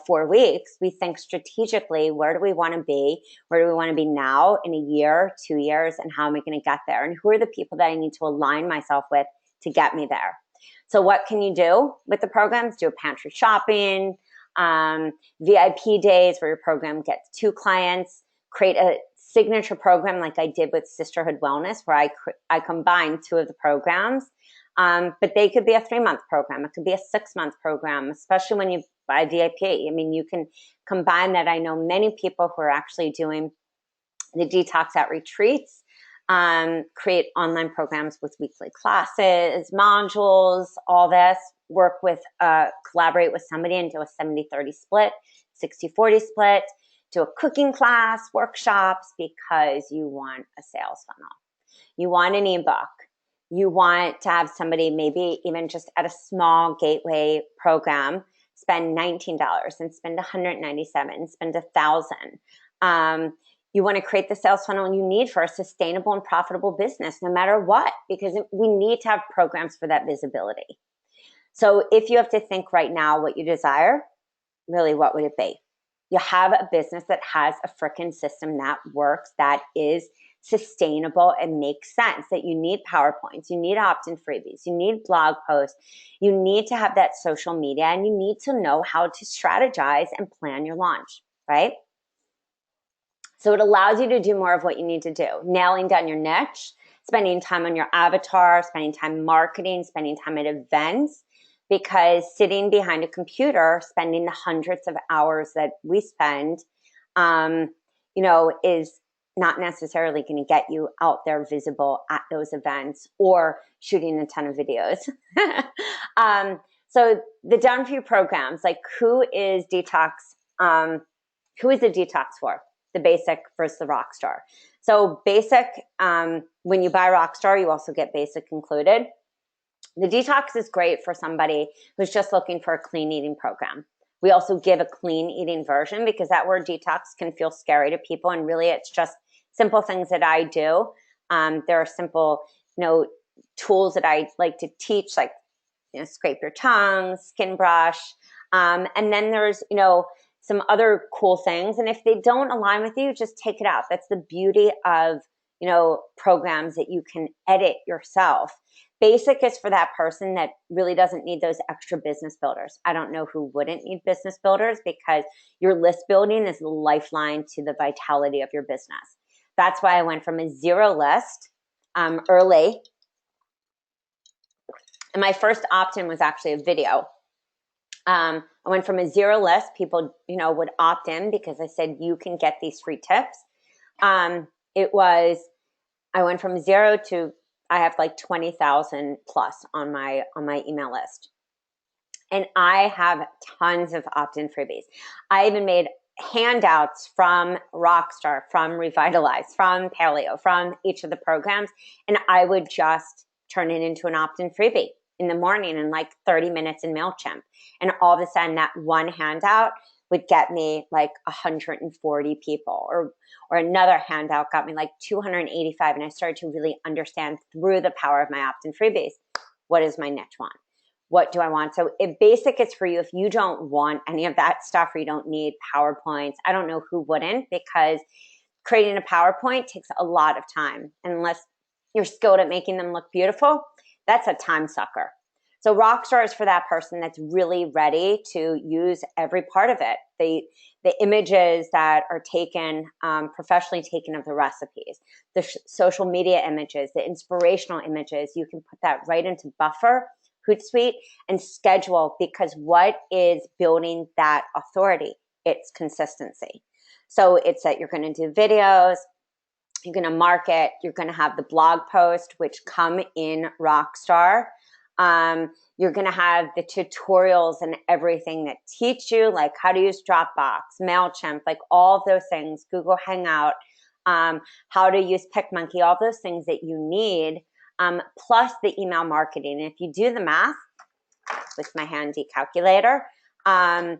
A: 4 weeks. We think strategically, where do we want to be? Where do we want to be now in a year, 2 years, and how am I going to get there? And who are the people that I need to align myself with to get me there? So what can you do with the programs? Do a pantry shopping, VIP days where your program gets 2 clients, create a signature program like I did with Sisterhood Wellness, where I combined 2 of the programs. But they could be a 3-month program. It could be a 6-month program, especially when you buy VIP. I mean, you can combine that. I know many people who are actually doing the detox at retreats, create online programs with weekly classes, modules, all this, collaborate with somebody and do a 70-30 split, 60-40 split, do a cooking class, workshops, because you want a sales funnel. You want an ebook. You want to have somebody maybe even just at a small gateway program spend $19 and spend $197, spend $1,000. You want to create the sales funnel you need for a sustainable and profitable business, no matter what, because we need to have programs for that visibility. So if you have to think right now what you desire, really, what would it be? You have a business that has a frickin' system that works, that is sustainable and makes sense, that you need PowerPoints, you need opt-in freebies, you need blog posts, you need to have that social media, and you need to know how to strategize and plan your launch, right? So it allows you to do more of what you need to do, nailing down your niche, spending time on your avatar, spending time marketing, spending time at events, because sitting behind a computer, spending the hundreds of hours that we spend, is not necessarily going to get you out there visible at those events or shooting a ton of videos. So the done for you programs, like who is detox? Who is the detox for? The basic versus the rock star. So basic, when you buy Rockstar, you also get basic included. The detox is great for somebody who's just looking for a clean eating program. We also give a clean eating version because that word detox can feel scary to people. And really it's just simple things that I do. There are simple, tools that I like to teach, like, scrape your tongue, skin brush. And then there's, some other cool things. And if they don't align with you, just take it out. That's the beauty of, programs that you can edit yourself. Basic is for that person that really doesn't need those extra business builders. I don't know who wouldn't need business builders because your list building is the lifeline to the vitality of your business. That's why I went from a zero list early. And my first opt-in was actually a video. I went from a zero list. People, would opt in because I said, you can get these free tips. I went from zero to, I have like 20,000 plus on my email list. And I have tons of opt-in freebies. I even made handouts from Rockstar, from Revitalize, from Paleo, from each of the programs. And I would just turn it into an opt-in freebie in the morning in like 30 minutes in MailChimp. And all of a sudden that one handout would get me like 140 people, or another handout got me like 285. And I started to really understand through the power of my opt-in freebies, what is my niche one? What do I want? So basic is for you if you don't want any of that stuff, or you don't need PowerPoints. I don't know who wouldn't, because creating a PowerPoint takes a lot of time. Unless you're skilled at making them look beautiful, that's a time sucker. So Rockstar is for that person that's really ready to use every part of it. The images that are taken, professionally taken of the recipes, the social media images, the inspirational images, you can put that right into Buffer, Hootsuite, and schedule, because what is building that authority? It's consistency. So it's that you're going to do videos, you're going to market, you're going to have the blog post, which come in Rockstar. You're going to have the tutorials and everything that teach you, like how to use Dropbox, MailChimp, like all of those things, Google Hangout, how to use PicMonkey, all those things that you need, plus the email marketing. And if you do the math with my handy calculator, on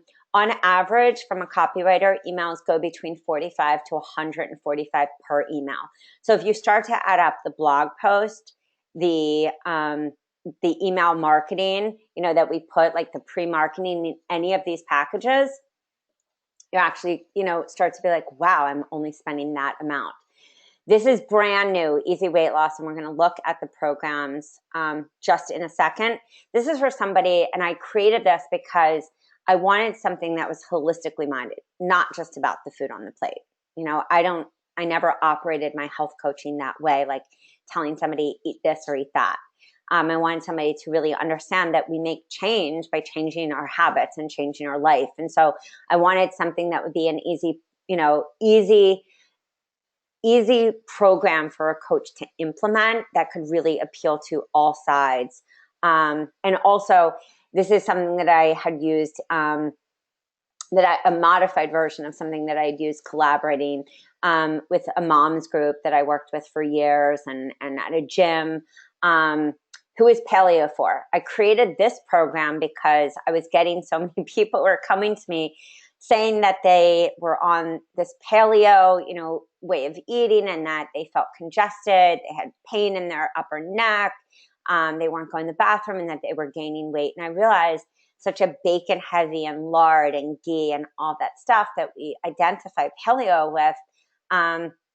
A: average, from a copywriter, emails go between 45 to 145 per email. So if you start to add up the blog post, the email marketing, that we put, like the pre-marketing in any of these packages, you actually, start to be like, wow, I'm only spending that amount. This is brand new, Easy Weight Loss, and we're going to look at the programs just in a second. This is for somebody, and I created this because I wanted something that was holistically minded, not just about the food on the plate. I never operated my health coaching that way, like telling somebody eat this or eat that. I wanted somebody to really understand that we make change by changing our habits and changing our life. And so I wanted something that would be an easy program for a coach to implement that could really appeal to all sides. And also, this is something that I had used, a modified version of something that I'd used collaborating with a mom's group that I worked with for years, and at a gym. Who is Paleo for? I created this program because I was getting so many people who were coming to me saying that they were on this paleo, way of eating, and that they felt congested, they had pain in their upper neck, they weren't going to the bathroom, and that they were gaining weight. And I realized such a bacon heavy and lard and ghee and all that stuff that we identify paleo with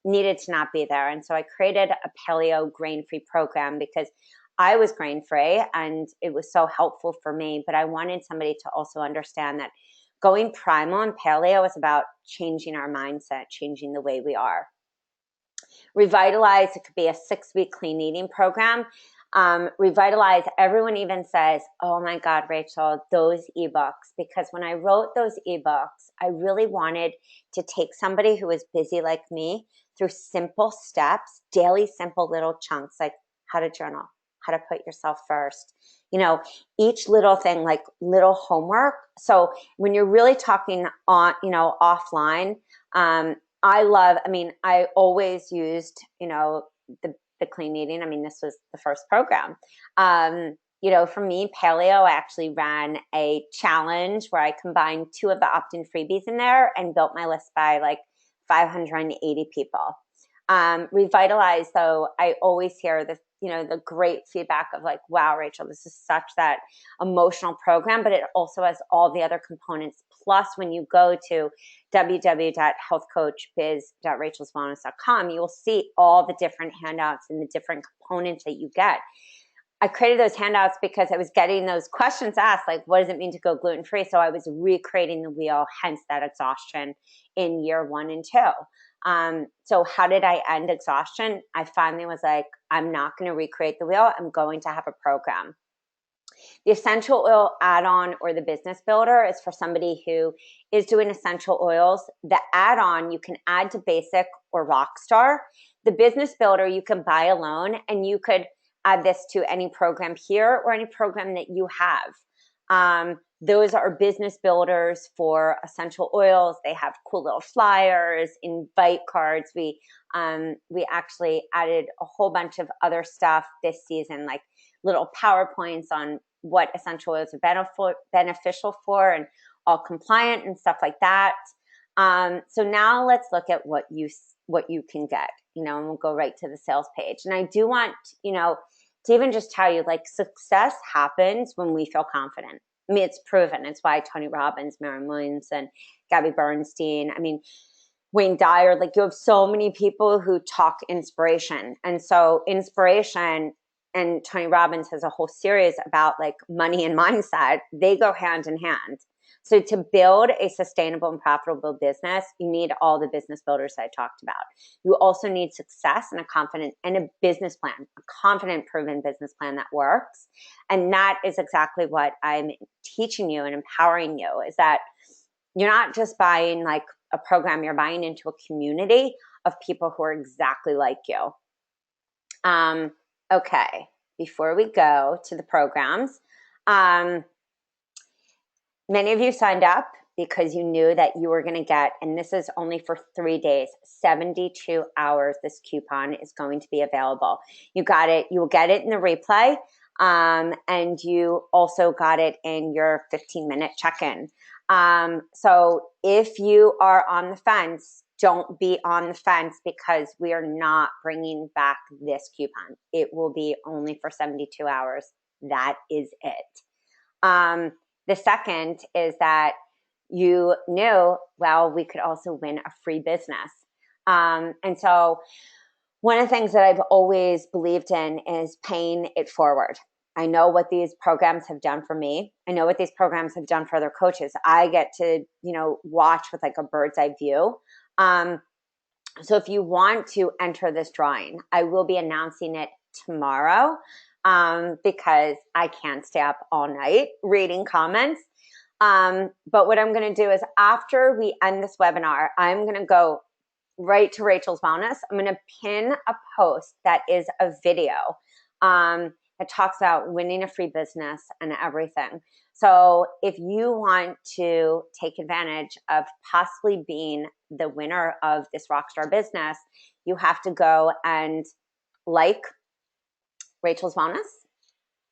A: needed to not be there. And so I created a paleo grain-free program because I was grain-free and it was so helpful for me, but I wanted somebody to also understand that going primal and paleo is about changing our mindset, changing the way we are. Revitalize, it could be a 6-week clean eating program. Revitalize, everyone even says, oh my God, Rachel, those ebooks. Because when I wrote those ebooks, I really wanted to take somebody who was busy like me through simple steps, daily simple little chunks, like how to journal, how to put yourself first, each little thing, like little homework. So when you're really talking on, offline, I always used, the clean eating. This was the first program. For me, paleo, I actually ran a challenge where I combined 2 of the opt-in freebies in there and built my list by like 580 people. Revitalize, though, I always hear the great feedback of like, wow, Rachel, this is such that emotional program, but it also has all the other components. Plus, when you go to www.healthcoachbiz.rachelswellness.com, you will see all the different handouts and the different components that you get. I created those handouts because I was getting those questions asked, like, what does it mean to go gluten-free? So I was recreating the wheel, hence that exhaustion in year 1 and 2. So how did I end exhaustion? I finally was like, I'm not going to recreate the wheel. I'm going to have a program. The essential oil add-on or the business builder is for somebody who is doing essential oils. The add-on, you can add to basic or rockstar. The business builder, you can buy alone, and you could add this to any program here or any program that you have. Those are business builders for essential oils. They have cool little flyers, invite cards. We actually added a whole bunch of other stuff this season, like little PowerPoints on what essential oils are beneficial for and all compliant and stuff like that. So now let's look at what you can get, and we'll go right to the sales page. And I do want, to even just tell you, like, success happens when we feel confident. It's proven. It's why Tony Robbins, Marianne Williamson, Gabby Bernstein, Wayne Dyer, like, you have so many people who talk inspiration. And so inspiration, and Tony Robbins has a whole series about like money and mindset, they go hand in hand. So to build a sustainable and profitable business, you need all the business builders I talked about. You also need success and a business plan, a confident, proven business plan that works. And that is exactly what I'm teaching you and empowering you, is that you're not just buying like a program, you're buying into a community of people who are exactly like you. Okay, before we go to the programs, many of you signed up because you knew that you were going to get, and this is only for 3 days, 72 hours, this coupon is going to be available. You got it. You will get it in the replay, and you also got it in your 15-minute check-in. So if you are on the fence, don't be on the fence, because we are not bringing back this coupon. It will be only for 72 hours. That is it. The second is that you knew, well, we could also win a free business. And so one of the things that I've always believed in is paying it forward. I know what these programs have done for me. I know what these programs have done for other coaches. I get to, watch with like a bird's eye view. So if you want to enter this drawing, I will be announcing it tomorrow, because I can't stay up all night reading comments. But what I'm going to do is, after we end this webinar, I'm going to go right to Rachel's Wellness. I'm going to pin a post that is a video that talks about winning a free business and everything. So if you want to take advantage of possibly being the winner of this Rockstar business, you have to go and like Rachel's Wellness.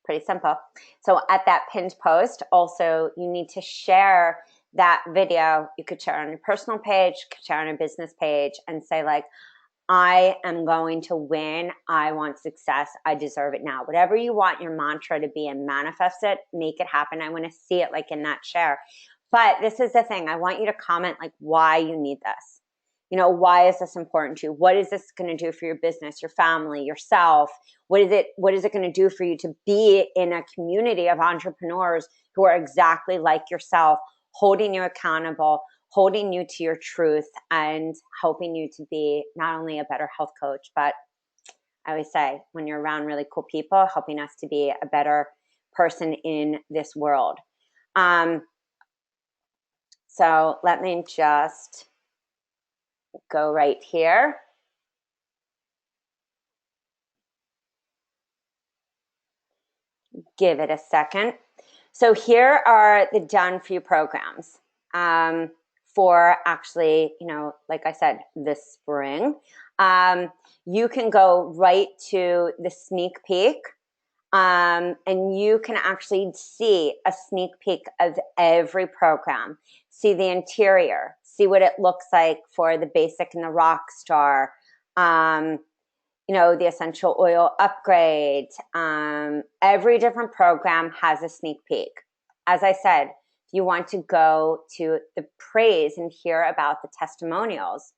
A: Pretty simple. So at that pinned post, also, you need to share that video. You could share on your personal page, could share on your business page, and say like, I am going to win. I want success. I deserve it now. Whatever you want your mantra to be, and manifest it, make it happen. I want to see it like in that share. But this is the thing. I want you to comment like why you need this. Why is this important to you? What is this going to do for your business, your family, yourself? What is it going to do for you to be in a community of entrepreneurs who are exactly like yourself, holding you accountable, holding you to your truth, and helping you to be not only a better health coach, but I always say, when you're around really cool people, helping us to be a better person in this world. So let me just go right here. Give it a second. So here are the done for you programs for actually, like I said, this spring. You can go right to the sneak peek, and you can actually see a sneak peek of every program, see the interior, see what it looks like for the basic and the rock star, the essential oil upgrade. Every different program has a sneak peek. As I said, if you want to go to the praise and hear about the testimonials,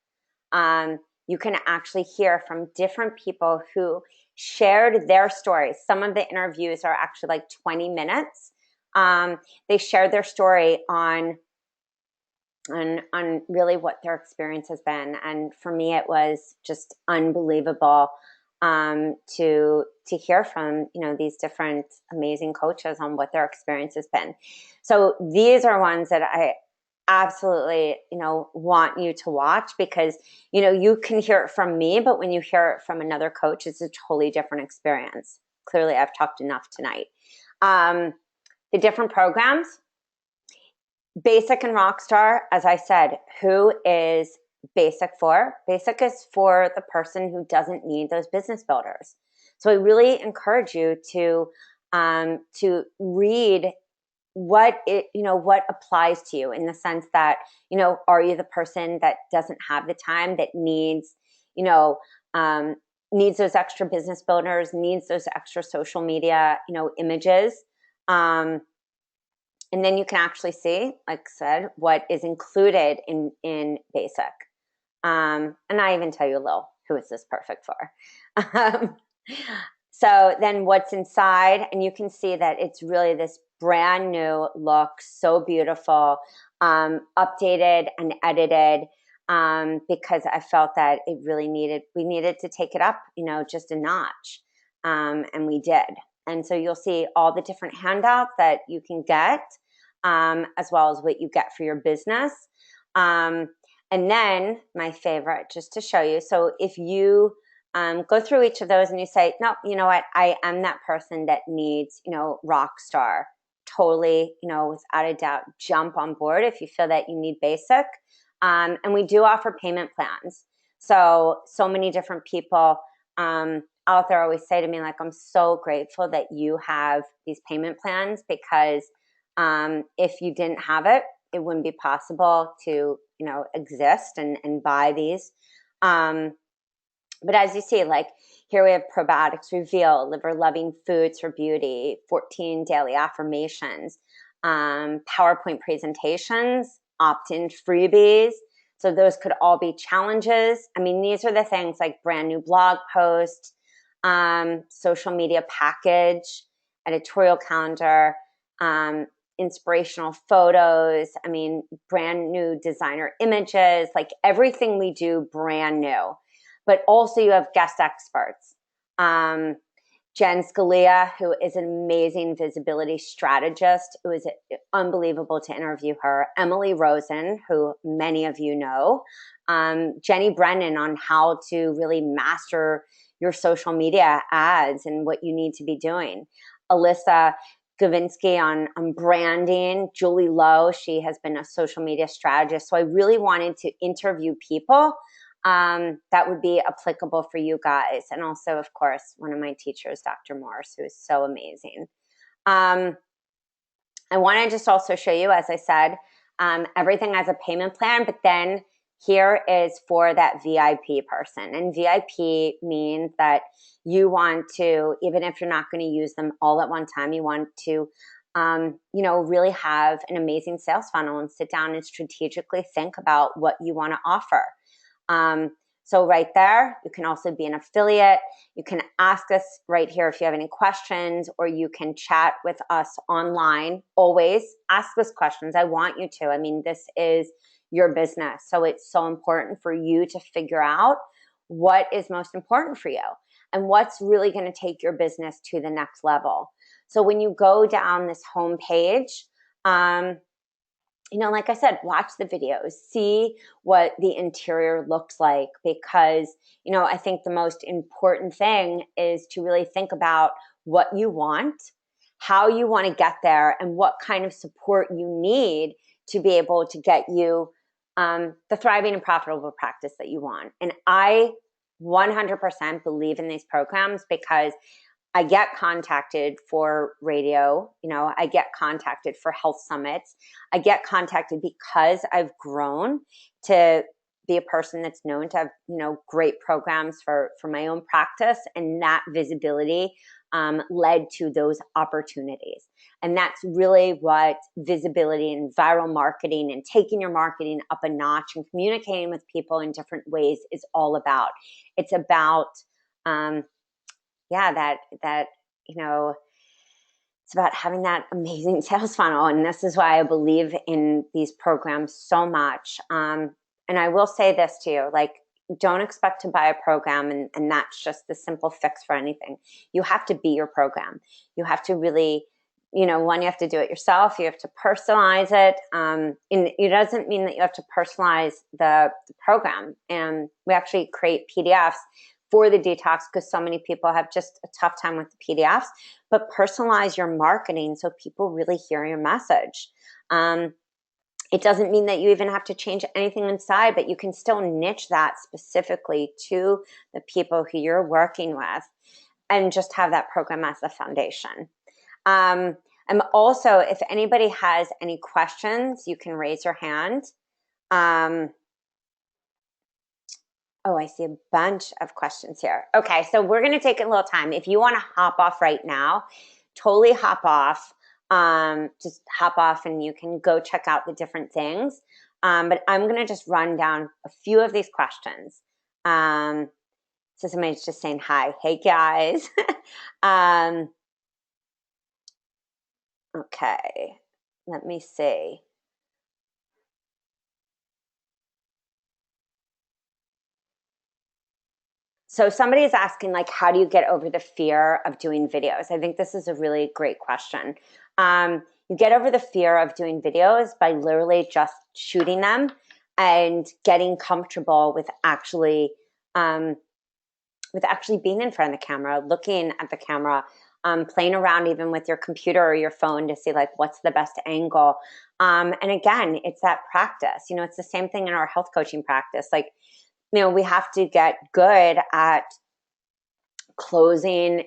A: you can actually hear from different people who shared their stories. Some of the interviews are actually like 20 minutes. They shared their story on really what their experience has been. And for me, it was just unbelievable to hear from, these different amazing coaches on what their experience has been. So these are ones that I absolutely, want you to watch, because, you can hear it from me, but when you hear it from another coach, it's a totally different experience. Clearly, I've talked enough tonight. The different programs, Basic and Rockstar, as I said, who is Basic for? Basic is for the person who doesn't need those business builders. So I really encourage you to read what applies to you, in the sense that, are you the person that doesn't have the time, that needs those extra business builders, needs those extra social media, images. And then you can actually see, like I said, what is included in Basic. And I even tell you a little, who is this perfect for? So then what's inside, and you can see that it's really this brand new look, so beautiful, updated and edited, because I felt that we needed to take it up, just a notch. And we did. And so you'll see all the different handouts that you can get, as well as what you get for your business. And then my favorite, just to show you. So if you go through each of those and you say, no, you know what, I am that person that needs, rock star, totally, without a doubt, jump on board if you feel that you need Basic. And we do offer payment plans. So many different people out there always say to me, like, I'm so grateful that you have these payment plans, because if you didn't have it, it wouldn't be possible to, exist and buy these. But as you see, like, here we have Probiotics Reveal, Liver Loving Foods for Beauty, 14 Daily Affirmations, PowerPoint presentations, opt-in freebies. So those could all be challenges. I mean, these are the things like brand new blog post, social media package, editorial calendar, inspirational photos. I mean, brand new designer images, like everything we do brand new. But also you have guest experts. Jen Scalia, who is an amazing visibility strategist. It was unbelievable to interview her. Emily Rosen, who many of you know. Jenny Brennan on how to really master your social media ads and what you need to be doing. Alyssa Gavinsky on branding. Julie Lowe, she has been a social media strategist. So I really wanted to interview people that would be applicable for you guys. And also, of course, one of my teachers, Dr. Morris, who is so amazing. I want to just also show you, as I said, everything has a payment plan, but then here is for that VIP person. And VIP means that you want to, even if you're not going to use them all at one time, you want to, really have an amazing sales funnel and sit down and strategically think about what you want to offer. So right there, you can also be an affiliate. You can ask us right here if you have any questions, or you can chat with us online. Always ask us questions. I want you to. I mean, this is your business. So it's so important for you to figure out what is most important for you. and what's really going to take your business to the next level. So when you go down this homepage, like I said, watch the videos, see what the interior looks like, because, I think the most important thing is to really think about what you want, how you want to get there, and what kind of support you need to be able to get you the thriving and profitable practice that you want. And I 100% believe in these programs because I get contacted for radio, I get contacted for health summits. I get contacted because I've grown to be a person that's known to have, great programs for my own practice. And that visibility led to those opportunities. And that's really what visibility and viral marketing and taking your marketing up a notch and communicating with people in different ways is all about. It's about, it's about having that amazing sales funnel. And this is why I believe in these programs so much. And I will say this to you, don't expect to buy a program and that's just the simple fix for anything. You have to be your program. You have to really, one, you have to do it yourself. You have to personalize it. And it doesn't mean that you have to personalize the program. And we actually create PDFs for the detox because so many people have just a tough time with the PDFs, but personalize your marketing so people really hear your message. It doesn't mean that you even have to change anything inside, but you can still niche that specifically to the people who you're working with and just have that program as the foundation. I'm also, if anybody has any questions, you can raise your hand. Oh, I see a bunch of questions here. Okay, so we're going to take a little time. If you want to hop off right now, totally hop off. Just hop off and you can go check out the different things. But I'm going to just run down a few of these questions. So somebody's just saying hi. Hey, guys. Okay, let me see. So somebody is asking, how do you get over the fear of doing videos? I think this is a really great question. You get over the fear of doing videos by literally just shooting them and getting comfortable with actually being in front of the camera, looking at the camera, playing around even with your computer or your phone to see what's the best angle. And again, it's that practice. It's the same thing in our health coaching practice. We have to get good at closing,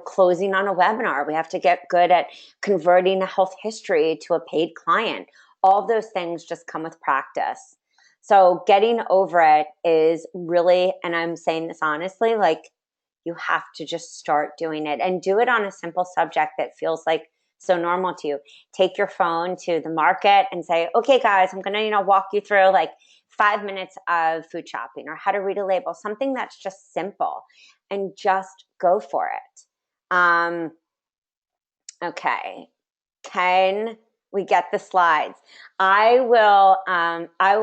A: closing on a webinar. We have to get good at converting a health history to a paid client. All of those things just come with practice. So getting over it is really, and I'm saying this honestly, you have to just start doing it and do it on a simple subject that feels so normal to you. Take your phone to the market and say, okay, guys, I'm going to, walk you through 5 minutes of food shopping or how to read a label, something that's just simple, and just go for it. Okay. Can we get the slides? I will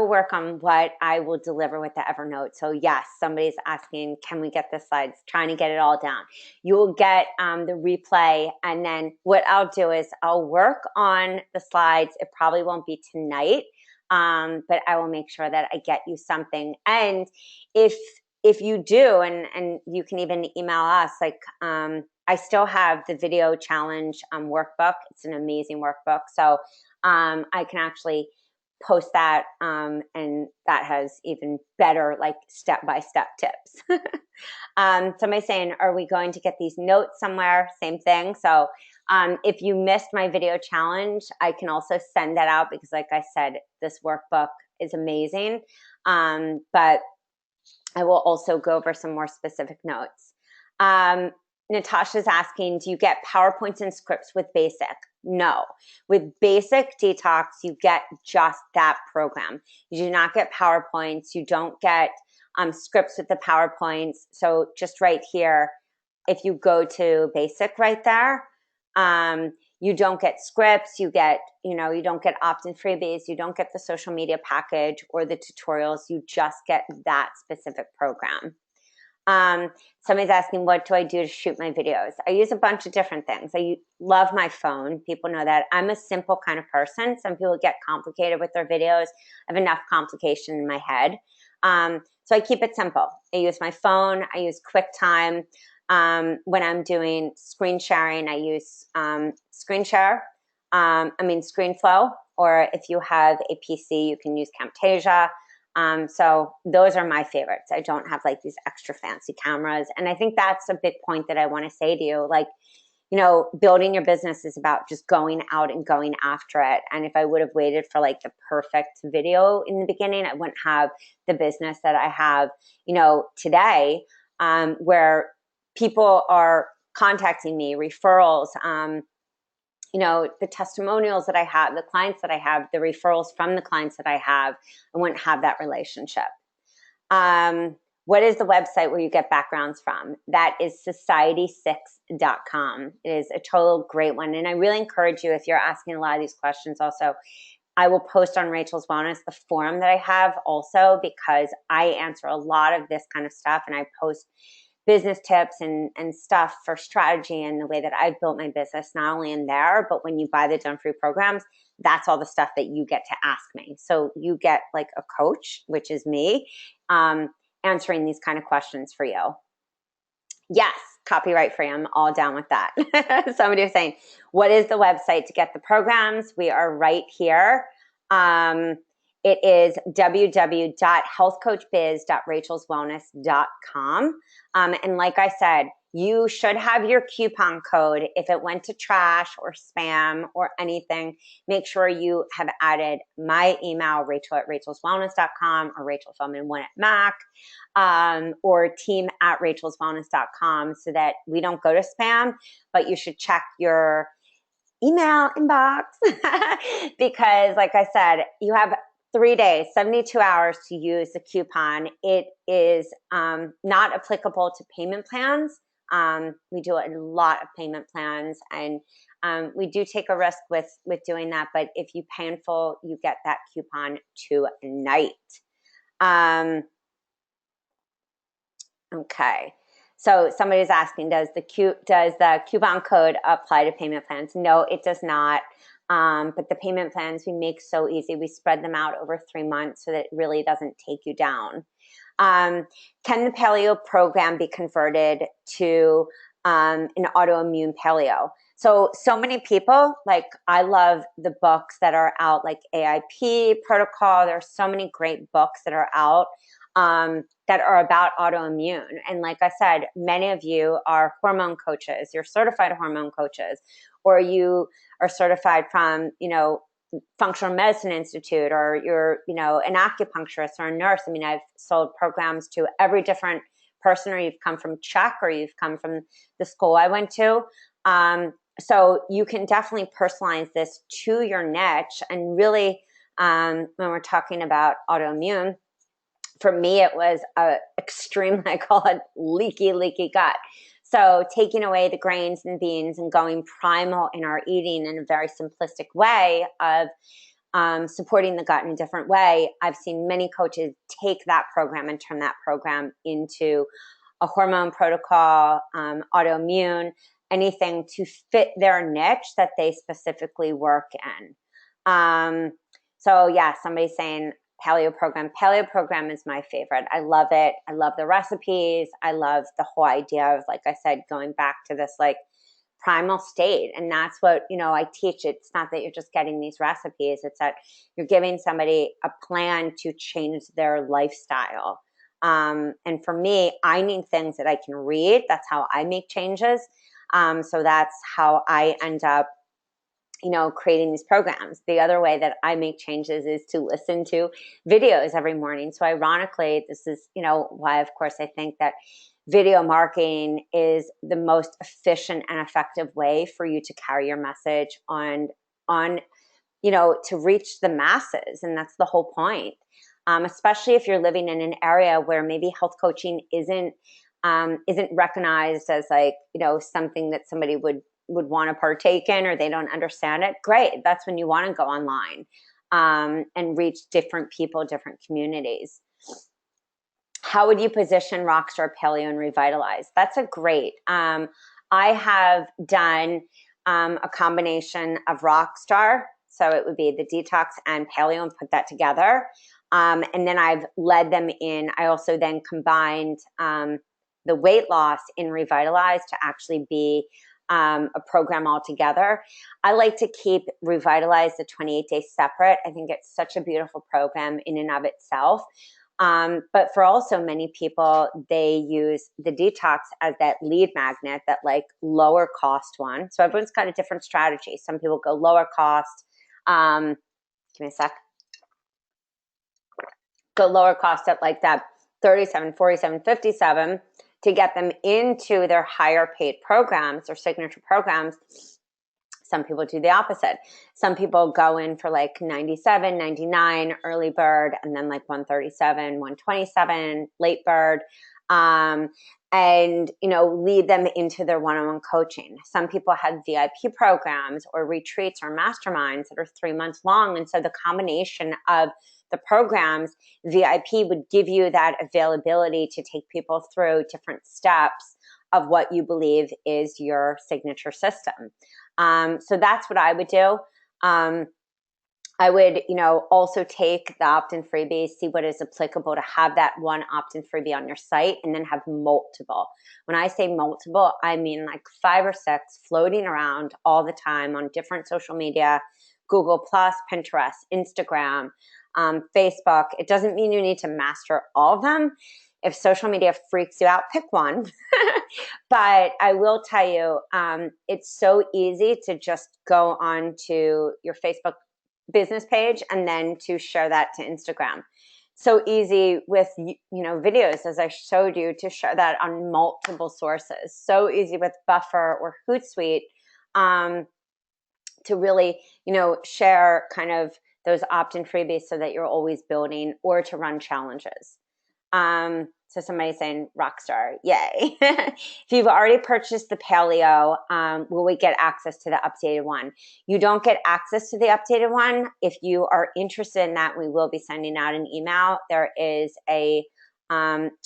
A: work on what I will deliver with the Evernote. So yes, somebody's asking, can we get the slides? Trying to get it all down. You will get the replay, and then what I'll do is I'll work on the slides. It probably won't be tonight, but I will make sure that I get you something. And if you do, and you can even email us, I still have the video challenge workbook. It's an amazing workbook. So I can actually post that, and that has even better step-by-step tips. Somebody's saying, are we going to get these notes somewhere? Same thing. So if you missed my video challenge, I can also send that out because like I said, this workbook is amazing. But I will also go over some more specific notes. Natasha's asking, do you get PowerPoints and scripts with Basic? No. With Basic Detox, you get just that program. You do not get PowerPoints. You don't get scripts with the PowerPoints. So just right here, if you go to Basic right there, you don't get scripts. You don't get opt-in freebies. You don't get the social media package or the tutorials. You just get that specific program. Somebody's asking, what do I do to shoot my videos? I use a bunch of different things. I love my phone. People know that. I'm a simple kind of person. Some people get complicated with their videos. I have enough complication in my head. So I keep it simple. I use my phone. I use QuickTime. When I'm doing screen sharing, I use ScreenFlow, or if you have a PC, you can use Camtasia. So those are my favorites. I don't have like these extra fancy cameras. And I think that's a big point that I want to say to you. Like, you know, building your business is about just going out and going after it. And if I would have waited for like the perfect video in the beginning, I wouldn't have the business that I have, you know, today, where people are contacting me, referrals, you know, the testimonials that I have, the clients that I have, the referrals from the clients that I have, I wouldn't have that relationship. What is the website where you get backgrounds from? That is society6.com. It is a total great one. And I really encourage you, if you're asking a lot of these questions also, I will post on Rachel's Wellness the forum that I have also, because I answer a lot of this kind of stuff, and I post business tips and stuff for strategy and the way that I've built my business, not only in there, but when you buy the Done For You programs, that's all the stuff that you get to ask me. So you get like a coach, which is me, answering these kind of questions for you. Yes, copyright free. I'm all down with that. Somebody was saying, what is the website to get the programs? We are right here. It is www.healthcoachbiz.rachelswellness.com. And like I said, you should have your coupon code. If it went to trash or spam or anything, make sure you have added my email, rachel@rachelswellness.com, or Rachel Feldman 1@Mac, or team@rachelswellness.com, so that we don't go to spam, but you should check your email inbox because like I said, you have 3 days, 72 hours to use the coupon. It is not applicable to payment plans. We do a lot of payment plans, and we do take a risk with doing that. But if you pay in full, you get that coupon tonight. Okay. So somebody's asking, does the coupon code apply to payment plans? No, it does not. But the payment plans we make so easy. We spread them out over 3 months so that it really doesn't take you down. Can the paleo program be converted to an autoimmune paleo? So many people, like, I love the books that are out, like AIP protocol. There are so many great books that are out that are about autoimmune. And like I said, many of you are hormone coaches, you're certified hormone coaches, or you are certified from, you know, Functional Medicine Institute, or you're, you know, an acupuncturist or a nurse. I mean, I've sold programs to every different person, or you've come from Chuck, or you've come from the school I went to. So you can definitely personalize this to your niche. And really, when we're talking about autoimmune, for me, it was a extreme, I call it leaky gut. So taking away the grains and beans and going primal in our eating in a very simplistic way of supporting the gut in a different way. I've seen many coaches take that program and turn that program into a hormone protocol, autoimmune, anything to fit their niche that they specifically work in. So yeah, somebody's saying paleo program. Paleo program is my favorite. I love it. I love the recipes. I love the whole idea of, like I said, going back to this like primal state. And that's what, you know, I teach. It's not that you're just getting these recipes. It's that you're giving somebody a plan to change their lifestyle. And for me, I need things that I can read. That's how I make changes. So that's how I end up, you know, creating these programs. The other way that I make changes is to listen to videos every morning. So ironically, this is, you know, why, of course, I think that video marketing is the most efficient and effective way for you to carry your message on, you know, to reach the masses. And that's the whole point. Especially if you're living in an area where maybe health coaching isn't recognized as, like, you know, something that somebody would want to partake in, or they don't understand it. Great. That's when you want to go online and reach different people, different communities. how would you position Rockstar, Paleo, and Revitalize? That's a great. I have done a combination of Rockstar, so it would be the detox and Paleo, and put that together. And then I've led them in. I also then combined the weight loss in Revitalize to actually be a program altogether. I like to keep Revitalize the 28 days separate. I think it's such a beautiful program in and of itself. But for also many people, they use the detox as that lead magnet, that like lower cost one. So everyone's got a different strategy. Some people go lower cost. Give me a sec. Go lower cost at like that 37, 47, 57 to get them into their higher paid programs or signature programs. Some people do the opposite. Some people go in for like 97, 99 early bird, and then like 137, 127 late bird, and lead them into their one-on-one coaching. Some people have VIP programs or retreats or masterminds that are 3 months long, and so the combination of the programs, VIP would give you that availability to take people through different steps of what you believe is your signature system. So that's what I would do. I would, also take the opt-in freebie, see what is applicable to have that one opt-in freebie on your site, and then have multiple. When I say multiple, I mean like 5 or 6 floating around all the time on different social media, Google+, Pinterest, Instagram, Facebook. It doesn't mean you need to master all of them. If social media freaks you out, pick one. But I will tell you, it's so easy to just go on to your Facebook business page and then to share that to Instagram. So easy with, videos, as I showed you, to share that on multiple sources. So easy with Buffer or Hootsuite to really, share kind of those opt-in freebies so that you're always building, or to run challenges. So somebody's saying Rockstar, yay. If you've already purchased the Paleo, will we get access to the updated one? You don't get access to the updated one. If you are interested in that, we will be sending out an email. There is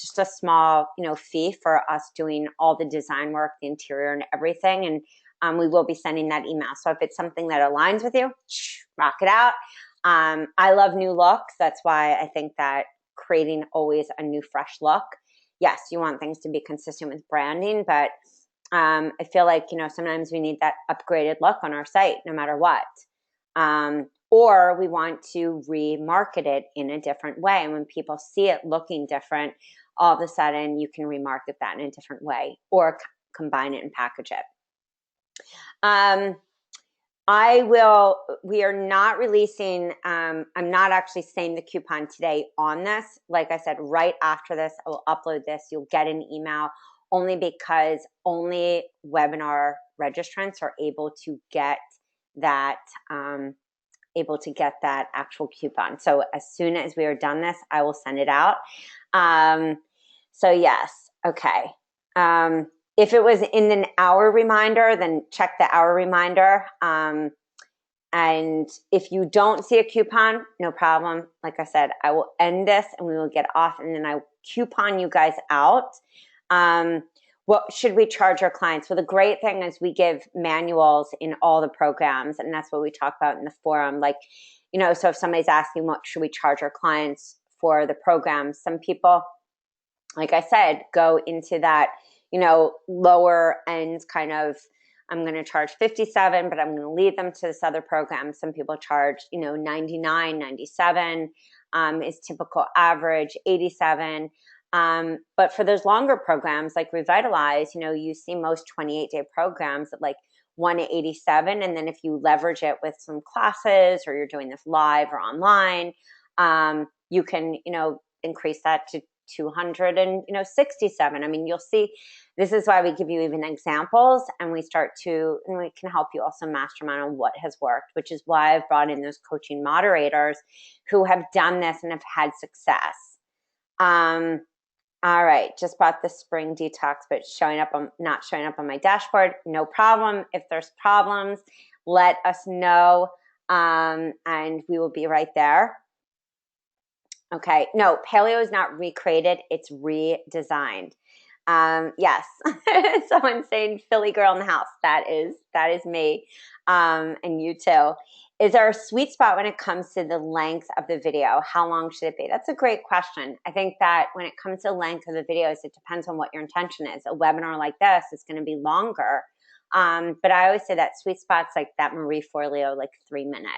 A: just a small, fee for us doing all the design work, the interior and everything. And we will be sending that email. So if it's something that aligns with you, rock it out. I love new looks. That's why I think that creating always a new, fresh look. Yes, you want things to be consistent with branding, but I feel like, sometimes we need that upgraded look on our site, no matter what. Or we want to remarket it in a different way. And when people see it looking different, all of a sudden you can remarket that in a different way, or combine it and package it. We are not releasing, I'm not actually saying the coupon today on this. Like I said, right after this, I will upload this. You'll get an email, only because only webinar registrants are able to get that, actual coupon. So as soon as we are done this, I will send it out. So yes. Okay. If it was in an hour reminder, then check the hour reminder. And if you don't see a coupon, no problem. Like I said, I will end this and we will get off, and then I will coupon you guys out. What should we charge our clients? Well, the great thing is we give manuals in all the programs, and that's what we talk about in the forum. Like, so if somebody's asking what should we charge our clients for the program, some people, like I said, go into that, lower end kind of, I'm going to charge 57, but I'm going to lead them to this other program. Some people charge, 99, 97 is typical average, 87. But for those longer programs like Revitalize, you see most 28-day programs at like 187. And then if you leverage it with some classes, or you're doing this live or online, you can, increase that to 267. I mean, you'll see, this is why we give you even examples, and we can help you also mastermind on what has worked, which is why I've brought in those coaching moderators who have done this and have had success. All right, just bought the spring detox, but not showing up on my dashboard. No problem. If there's problems, let us know, and we will be right there. Okay. No, paleo is not recreated. It's redesigned. Yes. Someone's saying Philly girl in the house. That is me. And you too. Is there a sweet spot when it comes to the length of the video? How long should it be? That's a great question. I think that when it comes to the length of the videos, it depends on what your intention is. A webinar like this is going to be longer. But I always say that sweet spot's like that Marie Forleo, like 3 minutes.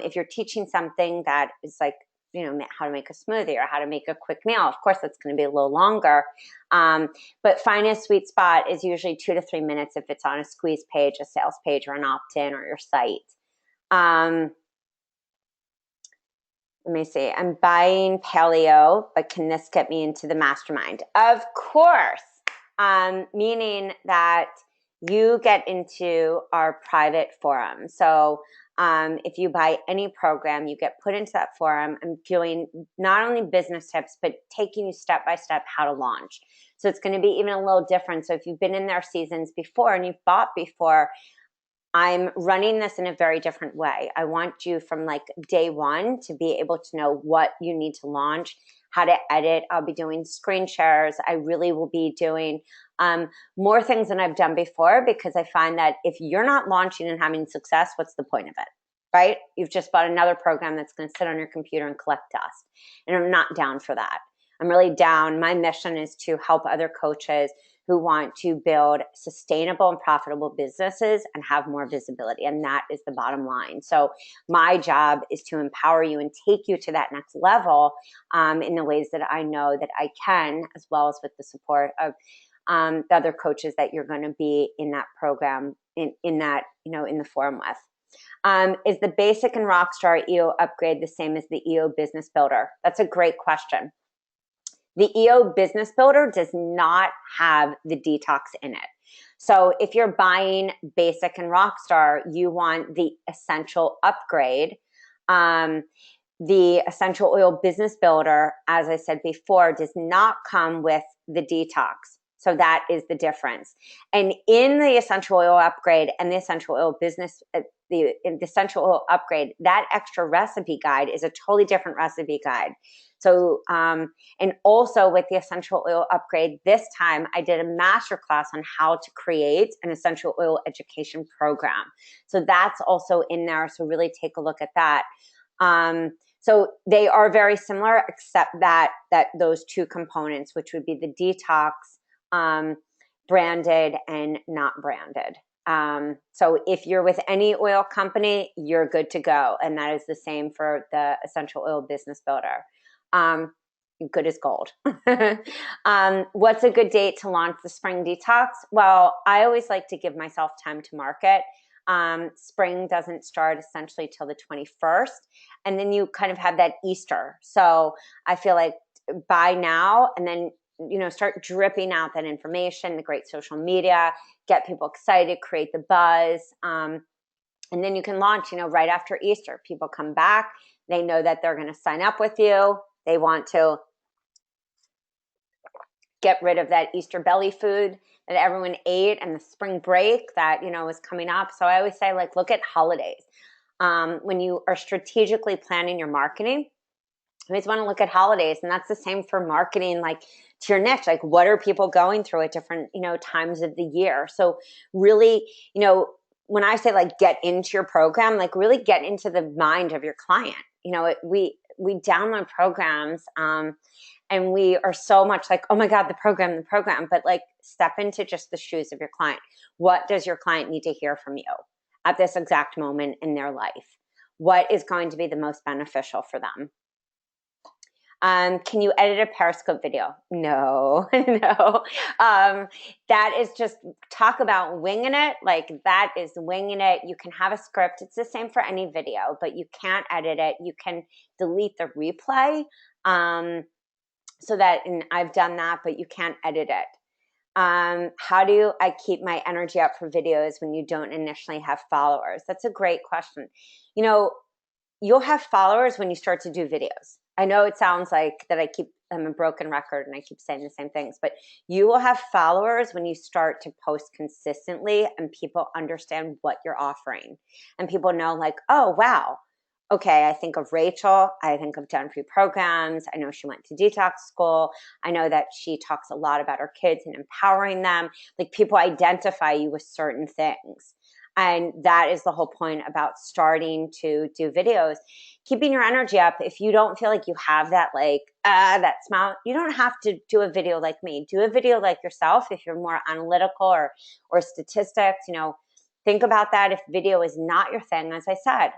A: If you're teaching something that is like, how to make a smoothie or how to make a quick meal, of course, that's going to be a little longer. But finest sweet spot is usually 2 to 3 minutes if it's on a squeeze page, a sales page, or an opt-in or your site. Let me see. I'm buying paleo, but can this get me into the mastermind? Of course. Meaning that you get into our private forum. So if you buy any program, you get put into that forum. I'm doing not only business tips, but taking you step by step how to launch. So it's going to be even a little different. So if you've been in their seasons before and you've bought before, I'm running this in a very different way. I want you from like day one to be able to know what you need to launch, how to edit. I'll be doing screen shares. I really will be doing more things than I've done before, because I find that if you're not launching and having success, what's the point of it, right? You've just bought another program that's going to sit on your computer and collect dust. And I'm not down for that. I'm really down. My mission is to help other coaches who want to build sustainable and profitable businesses and have more visibility. And that is the bottom line. So my job is to empower you and take you to that next level in the ways that I know that I can, as well as with the support of the other coaches that you're going to be in that program, in that, in the forum with. Is the basic and Rockstar EO upgrade the same as the EO Business Builder? That's a great question. The EO Business Builder does not have the detox in it. So if you're buying Basic and Rockstar, you want the essential upgrade. The Essential Oil Business Builder, as I said before, does not come with the detox. So that is the difference. And in the Essential Oil Upgrade and the Essential Oil Business, the Essential Oil Upgrade, that extra recipe guide is a totally different recipe guide. So, and also with the Essential Oil Upgrade, this time I did a masterclass on how to create an essential oil education program. So that's also in there. So really take a look at that. So they are very similar, except that those two components, which would be the detox, branded and not branded. So if you're with any oil company, you're good to go. And that is the same for the Essential Oil Business Builder. Good as gold. What's a good date to launch the spring detox? Well, I always like to give myself time to market. Spring doesn't start essentially till the 21st. And then you kind of have that Easter. So I feel like buy now and then, start dripping out that information, the great social media, get people excited, create the buzz. And then you can launch, right after Easter. People come back. They know that they're going to sign up with you. They want to get rid of that Easter belly food that everyone ate and the spring break that, is coming up. So I always say, look at holidays. When you are strategically planning your marketing, you always want to look at holidays. And that's the same for marketing, to your niche. What are people going through at different, times of the year? So really, when I say get into your program, really get into the mind of your client. We download programs and we are so much oh my God, the program, but step into just the shoes of your client. What does your client need to hear from you at this exact moment in their life? What is going to be the most beneficial for them? Can you edit a Periscope video? No, no. That is just talk about winging it. That is winging it. You can have a script. It's the same for any video, but you can't edit it. You can delete the replay. And I've done that, but you can't edit it. How do I keep my energy up for videos when you don't initially have followers? That's a great question. You'll have followers when you start to do videos. I know it sounds like that I'm a broken record and I keep saying the same things, but you will have followers when you start to post consistently and people understand what you're offering. And people know oh, wow, okay, I think of Rachel. I think of done-free programs. I know she went to detox school. I know that she talks a lot about her kids and empowering them. Like, people identify you with certain things. And that is the whole point about starting to do videos. Keeping your energy up. If you don't feel like you have that, like, that smile, you don't have to do a video like me. Do a video like yourself if you're more analytical or statistics, think about that. If video is not your thing, as I said,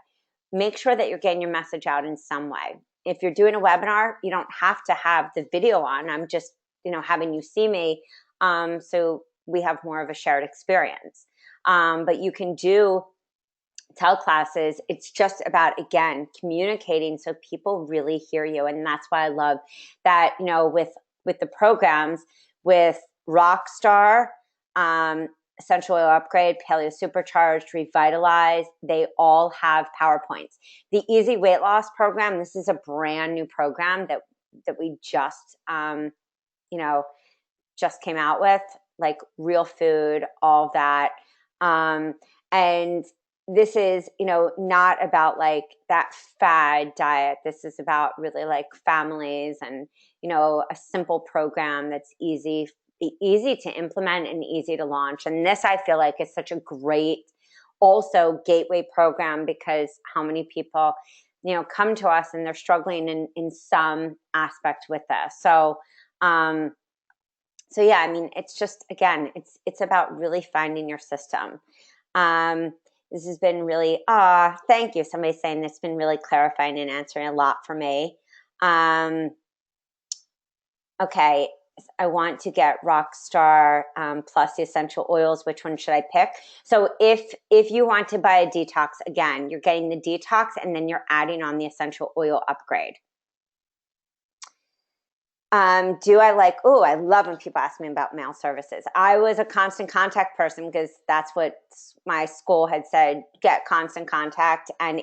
A: make sure that you're getting your message out in some way. If you're doing a webinar, you don't have to have the video on. I'm just, having you see me, so we have more of a shared experience. But you can do tell classes. It's just about, again, communicating so people really hear you. And that's why I love that, with the programs, with Rockstar, Essential Oil Upgrade, Paleo Supercharged, Revitalize, they all have PowerPoints. The Easy Weight Loss program, this is a brand new program that we just, just came out with, like real food, all that. And this is, not about like that fad diet. This is about really like families and, a simple program that's easy to implement and easy to launch. And this, I feel like, is such a great also gateway program, because how many people, come to us and they're struggling in some aspect with this. So yeah, I mean, it's just, again, it's about really finding your system. This has been really, thank you. Somebody's saying it's been really clarifying and answering a lot for me. Okay, I want to get Rockstar plus the essential oils. Which one should I pick? So if you want to buy a detox, again, you're getting the detox and then you're adding on the essential oil upgrade. I love when people ask me about mail services. I was a constant contact person because that's what my school had said, get constant contact. And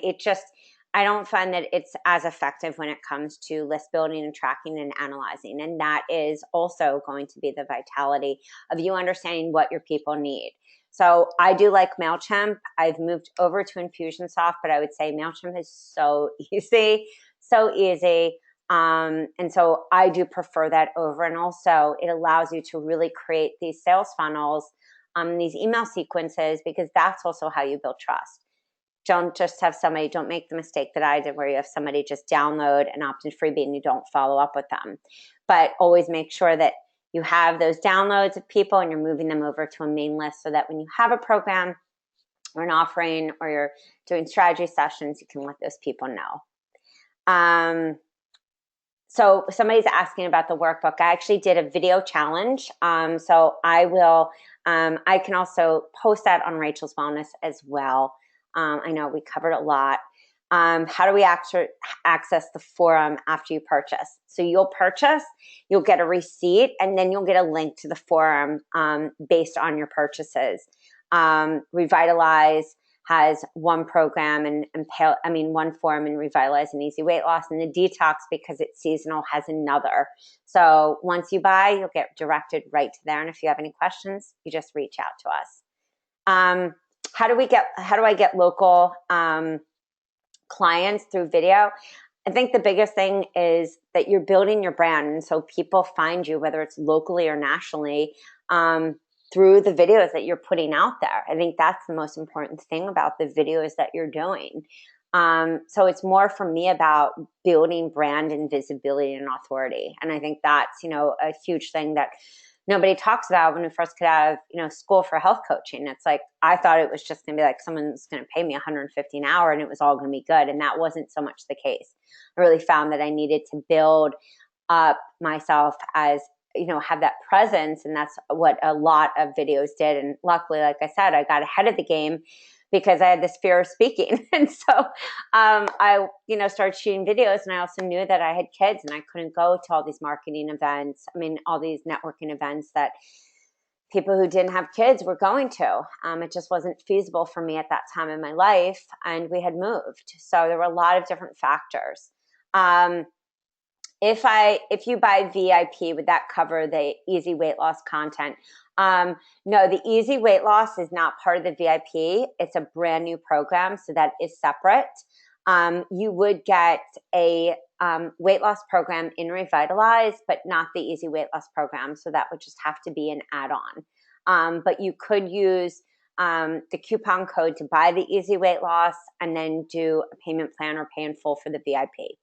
A: I don't find that it's as effective when it comes to list building and tracking and analyzing. And that is also going to be the vitality of you understanding what your people need. So I do like MailChimp. I've moved over to Infusionsoft, but I would say MailChimp is so easy, so easy. And so I do prefer that over. And also it allows you to really create these sales funnels, these email sequences, because that's also how you build trust. Don't just have somebody, don't make the mistake that I did where you have somebody just download an opt-in freebie and you don't follow up with them. But always make sure that you have those downloads of people and you're moving them over to a main list, so that when you have a program or an offering or you're doing strategy sessions, you can let those people know. So somebody's asking about the workbook. I actually did a video challenge. So I can also post that on Rachel's Wellness as well. I know we covered a lot. How do we access the forum after you purchase? So you'll purchase, you'll get a receipt, and then you'll get a link to the forum based on your purchases. Revitalize has one program one forum, and Revitalize and Easy Weight Loss, and the Detox, because it's seasonal, has another. So once you buy, you'll get directed right to there. And if you have any questions, you just reach out to us. How do I get local clients through video? I think the biggest thing is that you're building your brand. And so people find you, whether it's locally or nationally, through the videos that you're putting out there. I think that's the most important thing about the videos that you're doing. So it's more for me about building brand and visibility and authority. And I think that's, a huge thing that nobody talks about when we first could have, school for health coaching. It's like, I thought it was just going to be like someone's going to pay me $150 an hour and it was all going to be good. And that wasn't so much the case. I really found that I needed to build up myself as, have that presence. And that's what a lot of videos did. And luckily, like I said, I got ahead of the game because I had this fear of speaking. And so I, started shooting videos, and I also knew that I had kids and I couldn't go to all these marketing events. All these networking events that people who didn't have kids were going to. It just wasn't feasible for me at that time in my life, and we had moved. So there were a lot of different factors. If you buy VIP, would that cover the Easy Weight Loss content? No, the Easy Weight Loss is not part of the VIP. It's a brand new program, so that is separate. you would get a weight loss program in Revitalize, but not the Easy Weight Loss program. So that would just have to be an add-on. But you could use the coupon code to buy the Easy Weight Loss and then do a payment plan or pay in full for the VIP.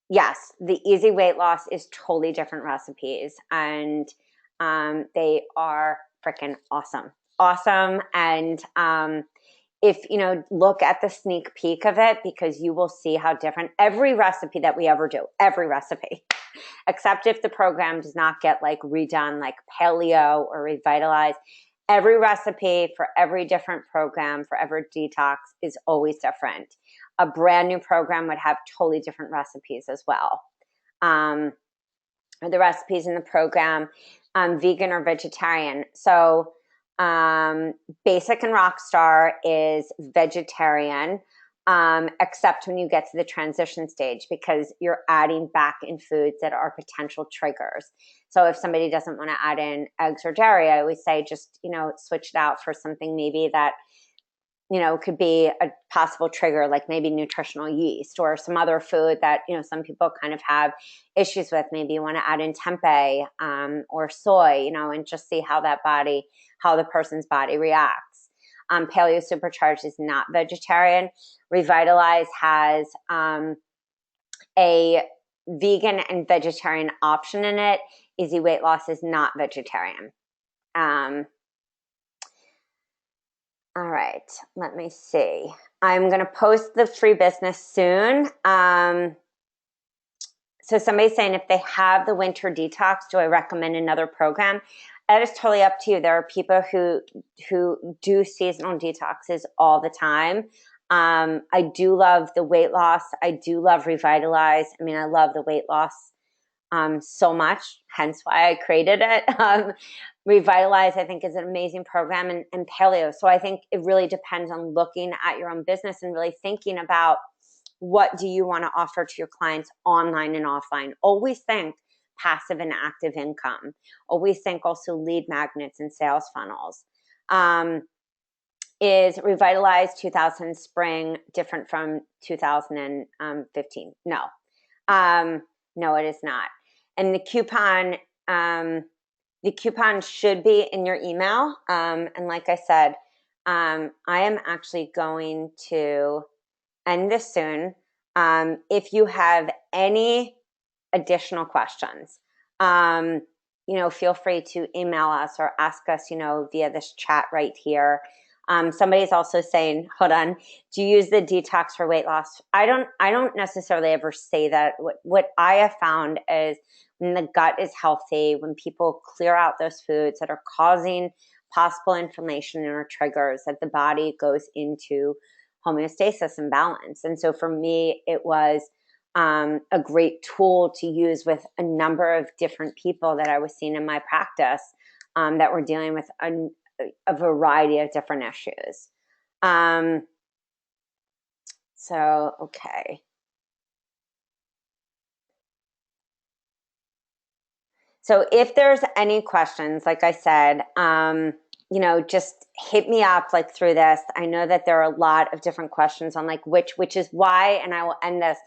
A: Yes, the Easy Weight Loss is totally different recipes, and they are freaking awesome. Awesome. And if look at the sneak peek of it, because you will see how different every recipe that we ever do, every recipe, except if the program does not get like redone, like paleo or revitalized. Every recipe for every different program, for every detox is always different. A brand new program would have totally different recipes as well. The recipes in the program, vegan or vegetarian. So Basic and Rockstar is vegetarian, except when you get to the transition stage, because you're adding back in foods that are potential triggers. So if somebody doesn't want to add in eggs or dairy, I always say just, switch it out for something maybe that, could be a possible trigger, like maybe nutritional yeast or some other food that, some people kind of have issues with. Maybe you want to add in tempeh or soy, and just see how the person's body reacts. Paleo Supercharged is not vegetarian. Revitalize has a vegan and vegetarian option in it. Easy Weight Loss is not vegetarian. All right, let me see. I'm going to post the free business soon. So somebody's saying if they have the winter detox, do I recommend another program? That is totally up to you. There are people who do seasonal detoxes all the time. I do love the weight loss. I do love Revitalize. I mean, I love the weight loss so much, hence why I created it. Revitalize, I think, is an amazing program, and paleo. So I think it really depends on looking at your own business and really thinking about what do you want to offer to your clients online and offline. Always think passive and active income. Always think also lead magnets and sales funnels. Is Revitalize 2000 spring different from 2015? No. No, it is not. And the coupon should be in your email. And like I said, I am actually going to end this soon. If you have any additional questions, feel free to email us or ask us, via this chat right here. Somebody's also saying, hold on, do you use the detox for weight loss? I don't necessarily ever say that. What I have found is when the gut is healthy, when people clear out those foods that are causing possible inflammation or triggers, that the body goes into homeostasis and balance. And so for me, it was a great tool to use with a number of different people that I was seeing in my practice that were dealing with a variety of different issues. Okay. So if there's any questions, like I said, just hit me up through this. I know that there are a lot of different questions on which is why, and I will end this.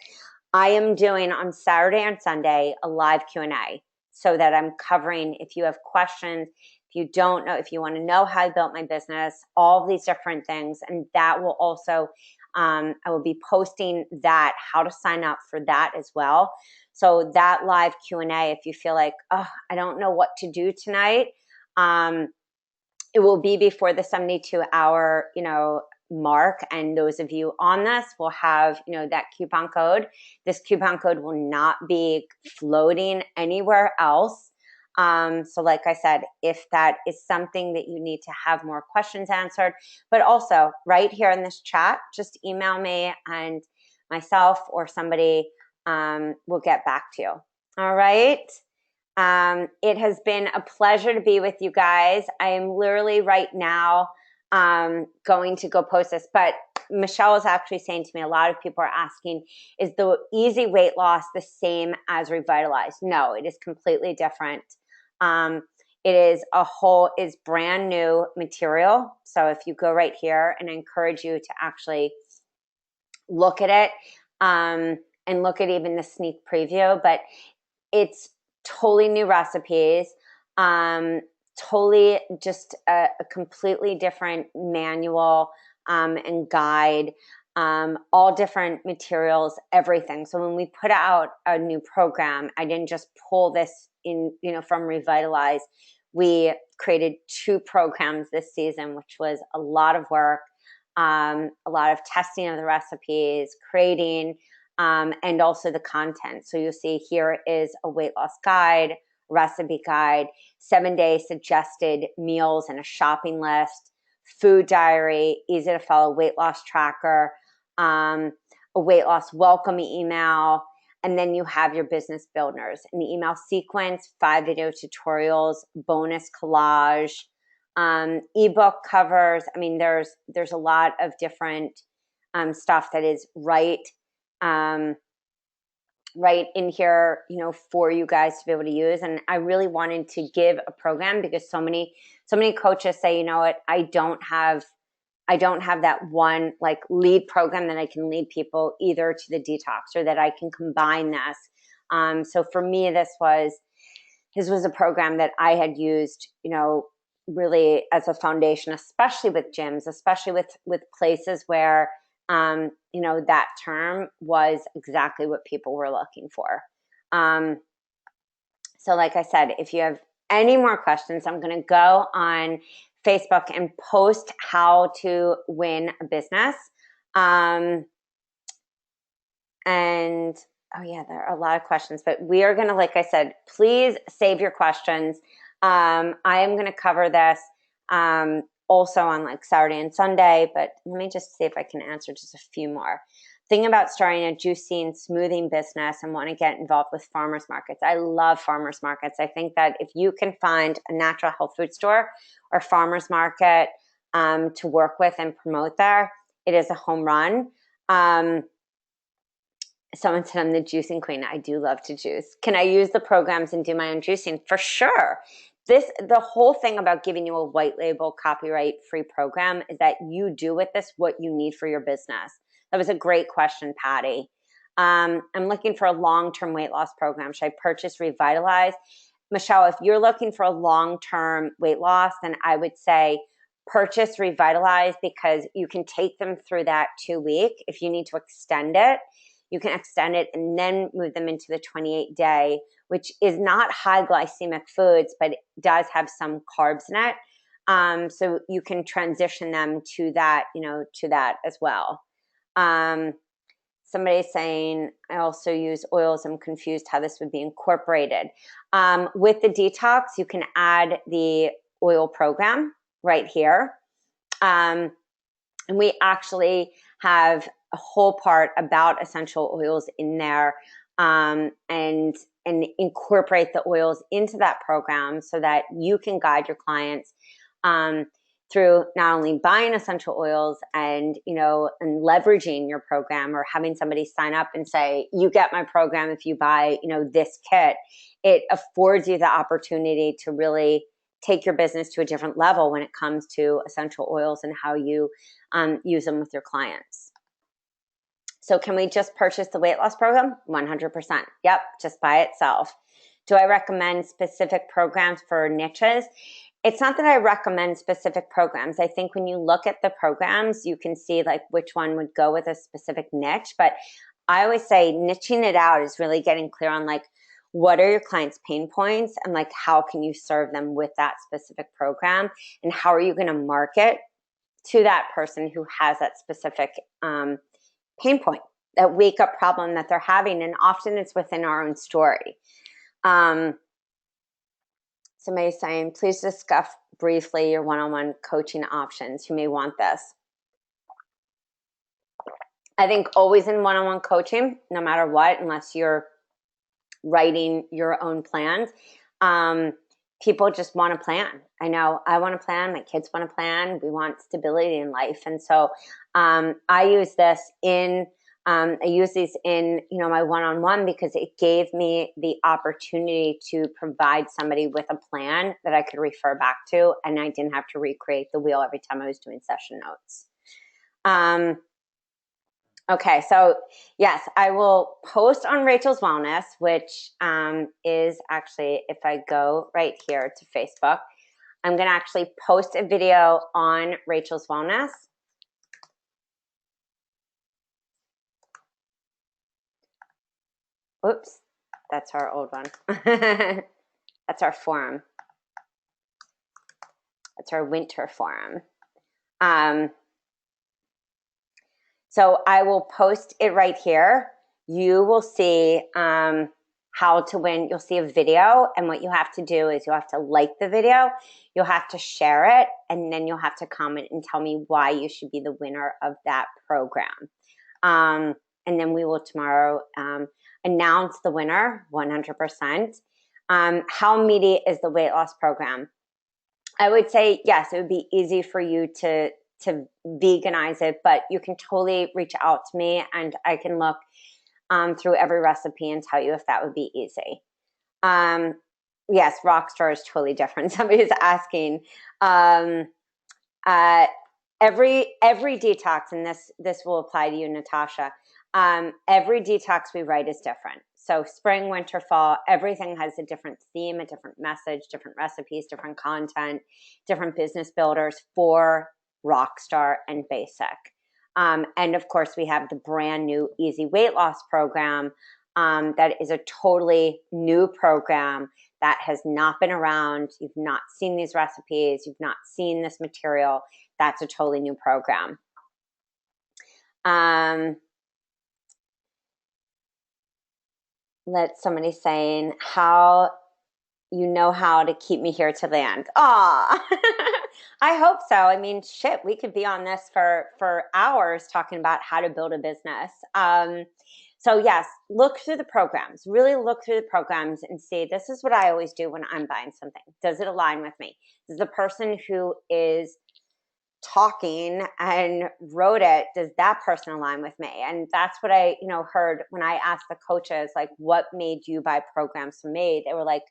A: I am doing on Saturday and Sunday a live Q&A so that I'm covering if you have questions, if you don't know, if you want to know how I built my business, all these different things. And that will also, I will be posting that, how to sign up for that as well. So that live Q&A, if you feel like, oh, I don't know what to do tonight, it will be before the 72-hour, mark. And those of you on this will have, that coupon code. This coupon code will not be floating anywhere else. So like I said, if that is something that you need to have more questions answered, but also right here in this chat, just email me and myself or somebody will get back to you. All right. It has been a pleasure to be with you guys. I am literally right now going to go post this, but Michelle is actually saying to me, a lot of people are asking, is the easy weight loss the same as Revitalize? No, it is completely different. It is brand new material. So if you go right here, and I encourage you to actually look at it and look at even the sneak preview. But it's totally new recipes, totally just a completely different manual and guide, all different materials, everything. So when we put out a new program, I didn't just pull this in, from Revitalize. We created 2 programs this season, which was a lot of work, a lot of testing of the recipes, creating, and also the content. So you'll see here is a weight loss guide, recipe guide, 7-day suggested meals and a shopping list, food diary, easy to follow weight loss tracker, a weight loss welcome email, and then you have your business builders, an email sequence, 5 video tutorials, bonus collage, ebook covers. I mean, there's a lot of different stuff that is right in here, for you guys to be able to use. And I really wanted to give a program because so many coaches say, you know what, I don't have that one like lead program that I can lead people either to the detox or that I can combine this. So for me, this was a program that I had used, really as a foundation, especially with gyms, especially with places where, that term was exactly what people were looking for. So like I said, if you have any more questions, I'm going to go on Facebook and post how to win a business. And oh yeah, there are a lot of questions, but we are going to, like I said, please save your questions. I am going to cover this also on like Saturday and Sunday, but let me just see if I can answer just a few more. Thing about starting a juicing smoothing business and want to get involved with farmers markets. I love farmers markets. I think that if you can find a natural health food store or farmers market to work with and promote there, it is a home run. Someone said I'm the juicing queen. I do love to juice. Can I use the programs and do my own juicing? For sure. The whole thing about giving you a white label copyright free program is that you do with this what you need for your business. That was a great question, Patty. I'm looking for a long-term weight loss program. Should I purchase Revitalize? Michelle, if you're looking for a long-term weight loss, then I would say purchase Revitalize because you can take them through that 2-week. If you need to extend it, you can extend it and then move them into the 28-day, which is not high glycemic foods, but it does have some carbs in it. So you can transition them to that, to that as well. Somebody's saying, I also use oils. I'm confused how this would be incorporated. With the detox, you can add the oil program right here. And we actually have a whole part about essential oils in there, and incorporate the oils into that program so that you can guide your clients through not only buying essential oils and and leveraging your program or having somebody sign up and say, you get my program if you buy this kit. It affords you the opportunity to really take your business to a different level when it comes to essential oils and how you use them with your clients. So can we just purchase the weight loss program? 100%. Yep, just by itself. Do I recommend specific programs for niches? It's not that I recommend specific programs. I think when you look at the programs, you can see like which one would go with a specific niche. But I always say niching it out is really getting clear on like, what are your clients' pain points and like, how can you serve them with that specific program? And how are you going to market to that person who has that specific pain point, that wake up problem that they're having. And often it's within our own story. Somebody's saying, please discuss briefly your one-on-one coaching options. You may want this. I think always in one-on-one coaching, no matter what, unless you're writing your own plans, people just want a plan. I know I want a plan. My kids want a plan. We want stability in life. And so I use this I use these in, my one-on-one because it gave me the opportunity to provide somebody with a plan that I could refer back to, and I didn't have to recreate the wheel every time I was doing session notes. Okay, so yes, I will post on Rachel's Wellness, which is actually, if I go right here to Facebook, I'm going to actually post a video on Rachel's Wellness. Oops, that's our old one. That's our forum. That's our winter forum. So I will post it right here. You will see how to win. You'll see a video, and what you have to do is you have to like the video, you'll have to share it, and then you'll have to comment and tell me why you should be the winner of that program. And then we will tomorrow announce the winner 100%. How meaty is the weight loss program? I would say, yes, it would be easy for you to veganize it, but you can totally reach out to me and I can look through every recipe and tell you if that would be easy. Yes, Rockstar is totally different. Somebody's asking. Every detox, and this will apply to you, Natasha. Every detox we write is different. So spring, winter, fall, everything has a different theme, a different message, different recipes, different content, different business builders for Rockstar and Basic. And of course, we have the brand new Easy Weight Loss program that is a totally new program that has not been around. You've not seen these recipes. You've not seen this material. That's a totally new program. Let somebody saying how you know how to keep me here to land. Aw, I hope so. I mean, shit, we could be on this for hours talking about how to build a business. So yes, look through the programs, really look through the programs and see, this is what I always do when I'm buying something. Does it align with me? Does the person who is talking and wrote it, does that person align with me? And that's what I, heard when I asked the coaches, like, what made you buy programs from me? They were like,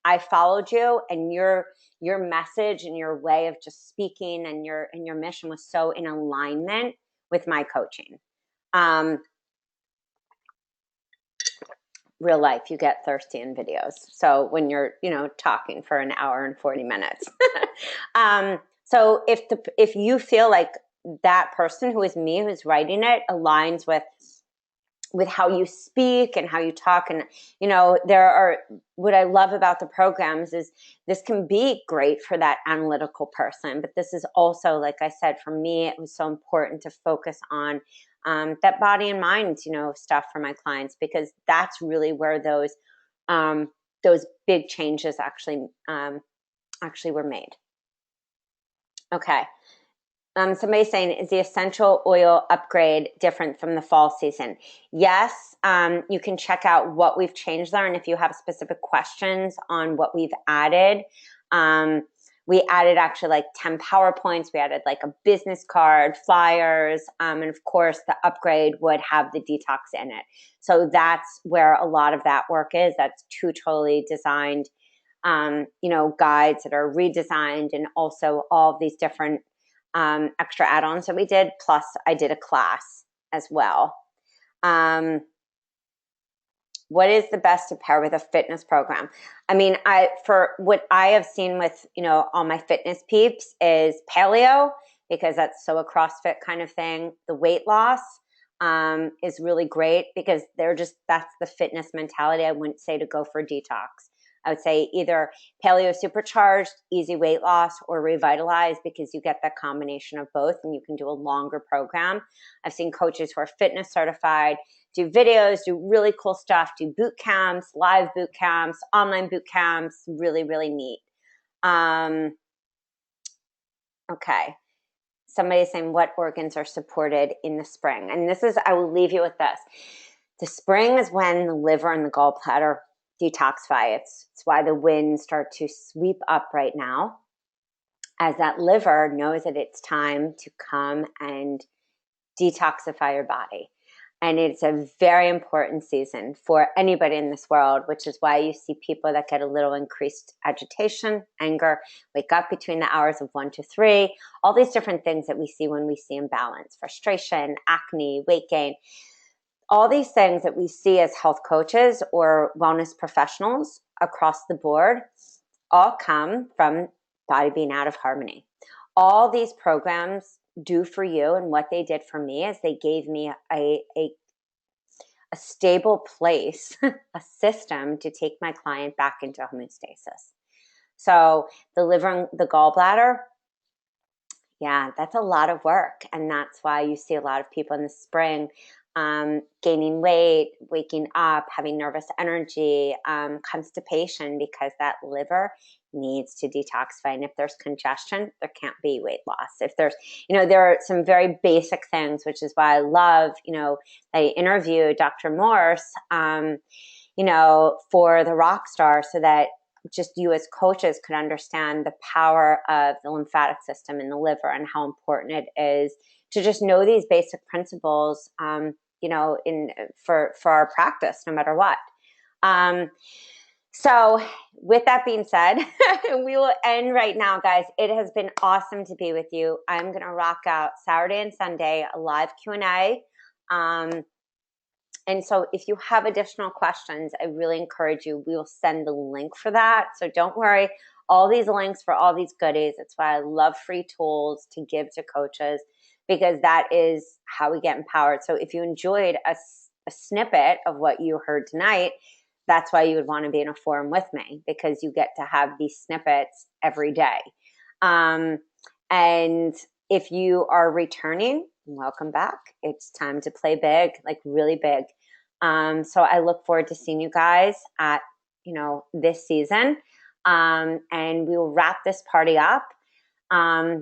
A: I followed you, and your message and your way of just speaking and your mission was so in alignment with my coaching. Real life, you get thirsty in videos. So when you're, talking for an hour and 40 minutes. So if you feel like that person who is me, who's writing it, aligns with how you speak and how you talk, and what I love about the programs is this can be great for that analytical person, but this is also, like I said, for me, it was so important to focus on that body and mind, stuff for my clients, because that's really where those big changes actually were made. Okay. Somebody's saying, is the essential oil upgrade different from the fall season? Yes. You can check out what we've changed there. And if you have specific questions on what we've added, we added actually like 10 PowerPoints. We added like a business card, flyers. And of course the upgrade would have the detox in it. So that's where a lot of that work is. That's two totally designed, guides that are redesigned, and also all of these different extra add-ons that we did. Plus I did a class as well. What is the best to pair with a fitness program? I mean, for what I have seen with, all my fitness peeps is paleo, because that's so a CrossFit kind of thing. The weight loss is really great because that's the fitness mentality. I wouldn't say to go for detox. I would say either paleo supercharged, easy weight loss, or revitalize, because you get that combination of both and you can do a longer program. I've seen coaches who are fitness certified do videos, do really cool stuff, do boot camps, live boot camps, online boot camps, really, really neat. Okay. Somebody's saying, what organs are supported in the spring? And I will leave you with this. The spring is when the liver and the gallbladder detoxify. It's why the winds start to sweep up right now, as that liver knows that it's time to come and detoxify your body. And it's a very important season for anybody in this world, which is why you see people that get a little increased agitation, anger, wake up between the hours of 1 to 3, all these different things that we see when we see imbalance, frustration, acne, weight gain. All these things that we see as health coaches or wellness professionals across the board all come from body being out of harmony. All these programs do for you, and what they did for me is they gave me a stable place, a system to take my client back into homeostasis. So the liver and the gallbladder, yeah, that's a lot of work. And that's why you see a lot of people in the spring gaining weight, waking up, having nervous energy, constipation, because that liver needs to detoxify. And if there's congestion, there can't be weight loss. If there's, there are some very basic things, which is why I love, I interviewed Dr. Morse, for the rock star, so that just you as coaches could understand the power of the lymphatic system in the liver and how important it is to just know these basic principles, for our practice, no matter what. So with that being said, we will end right now, guys. It has been awesome to be with you. I'm going to rock out Saturday and Sunday, a live Q&A. And so if you have additional questions, I really encourage you, we will send the link for that. So don't worry, all these links for all these goodies. That's why I love free tools to give to coaches, because that is how we get empowered. So if you enjoyed a snippet of what you heard tonight, that's why you would want to be in a forum with me, because you get to have these snippets every day. And if you are returning, welcome back. It's time to play big, like really big. So I look forward to seeing you guys at, this season. And we will wrap this party up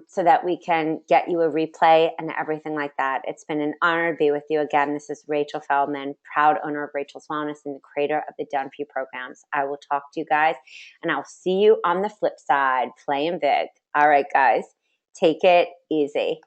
A: so that we can get you a replay and everything like that. It's been an honor to be with you again. This is Rachel Feldman, proud owner of Rachel's Wellness and the creator of the Done For You programs. I will talk to you guys, and I'll see you on the flip side, playing big. All right, guys, take it easy.